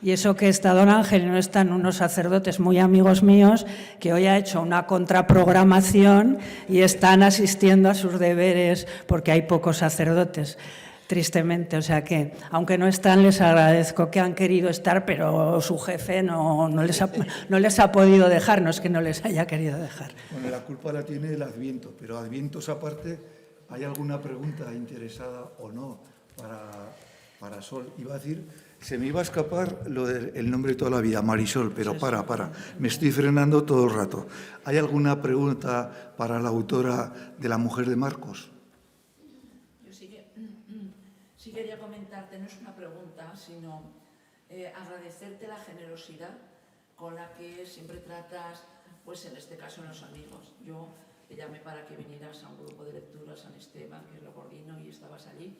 Y eso que está don Ángel y no están unos sacerdotes muy amigos míos que hoy ha hecho una contraprogramación y están asistiendo a sus deberes porque hay pocos sacerdotes. Tristemente, o sea que, aunque no están, les agradezco que han querido estar, pero su jefe no les ha podido dejar, no es que no les haya querido dejar. Bueno, la culpa la tiene el Adviento, pero Advientos aparte, ¿hay alguna pregunta interesada o no para Sol? Iba a decir, se me iba a escapar el nombre de toda la vida, Marisol, pero para, me estoy frenando todo el rato. ¿Hay alguna pregunta para la autora de La mujer de Marcos? Sí quería comentarte, no es una pregunta, sino agradecerte la generosidad con la que siempre tratas, pues en este caso, a los amigos. Yo te llamé para que vinieras a un grupo de lectura a San Esteban, que lo coordino, y estabas allí.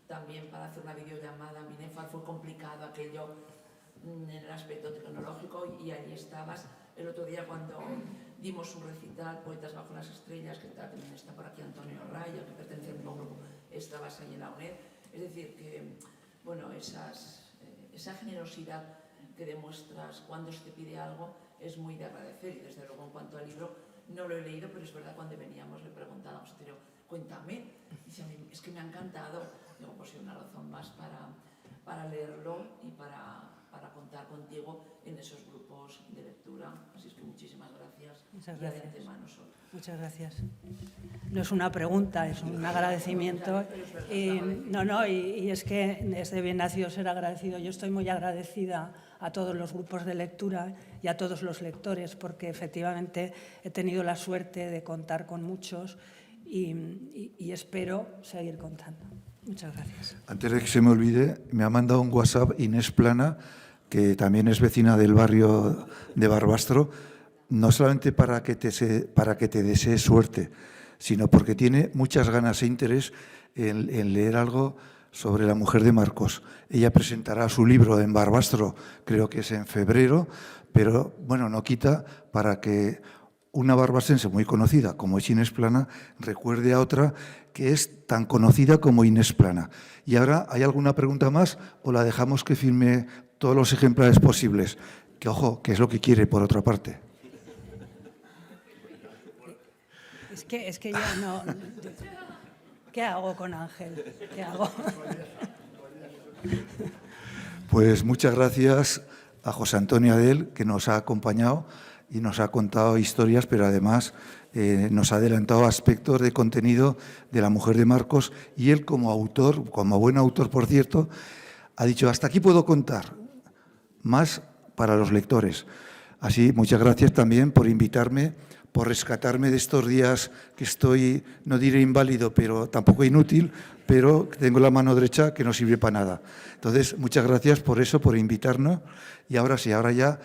También para hacer una videollamada a Minefar fue complicado aquello en el aspecto tecnológico y allí estabas. El otro día cuando dimos un recital, Poetas bajo las estrellas, que también está por aquí Antonio Raya, que pertenece al mismo grupo, estabas ahí en la UNED. Es decir, que bueno, esa generosidad que demuestras cuando se te pide algo es muy de agradecer. Y desde luego, en cuanto al libro, no lo he leído, pero es verdad, cuando veníamos le preguntábamos, pero cuéntame. Dice, a mí es que me ha encantado. Digo, pues sí, una razón más para leerlo y para contar contigo en esos grupos de lectura. Así es que muchísimas gracias. Muchas gracias. Y de antemano, Sol. Muchas gracias. No es una pregunta, es un agradecimiento. Y es que es de bien nacido ser agradecido. Yo estoy muy agradecida a todos los grupos de lectura y a todos los lectores, porque efectivamente he tenido la suerte de contar con muchos y espero seguir contando. Muchas gracias. Antes de que se me olvide, me ha mandado un WhatsApp Inés Plana, que también es vecina del barrio de Barbastro, no solamente para que te desee suerte, sino porque tiene muchas ganas e interés en leer algo sobre la mujer de Marcos. Ella presentará su libro en Barbastro, creo que es en febrero, pero bueno, no quita para que una barbastense muy conocida como es Inés Plana recuerde a otra que es tan conocida como Inés Plana. Y ahora, ¿hay alguna pregunta más o la dejamos que firme todos los ejemplares posibles? Que ojo, que es lo que quiere por otra parte. Es que ya no... ¿Qué hago con Ángel? ¿Qué hago? Pues muchas gracias a José Antonio Adel, que nos ha acompañado y nos ha contado historias, pero además nos ha adelantado aspectos de contenido de La mujer de Marcos, y él como autor, como buen autor, por cierto, ha dicho, hasta aquí puedo contar, más para los lectores. Así, muchas gracias también por invitarme, por rescatarme de estos días que estoy, no diré inválido, pero tampoco inútil, pero tengo la mano derecha que no sirve para nada. Entonces, muchas gracias por eso, por invitarnos. Y ahora sí, ahora ya,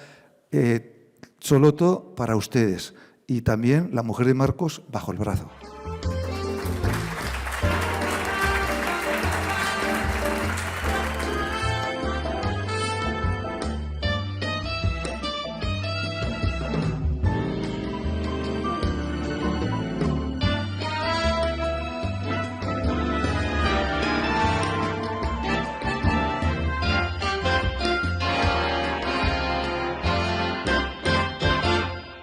Soloto para ustedes. Y también La mujer de Marcos bajo el brazo.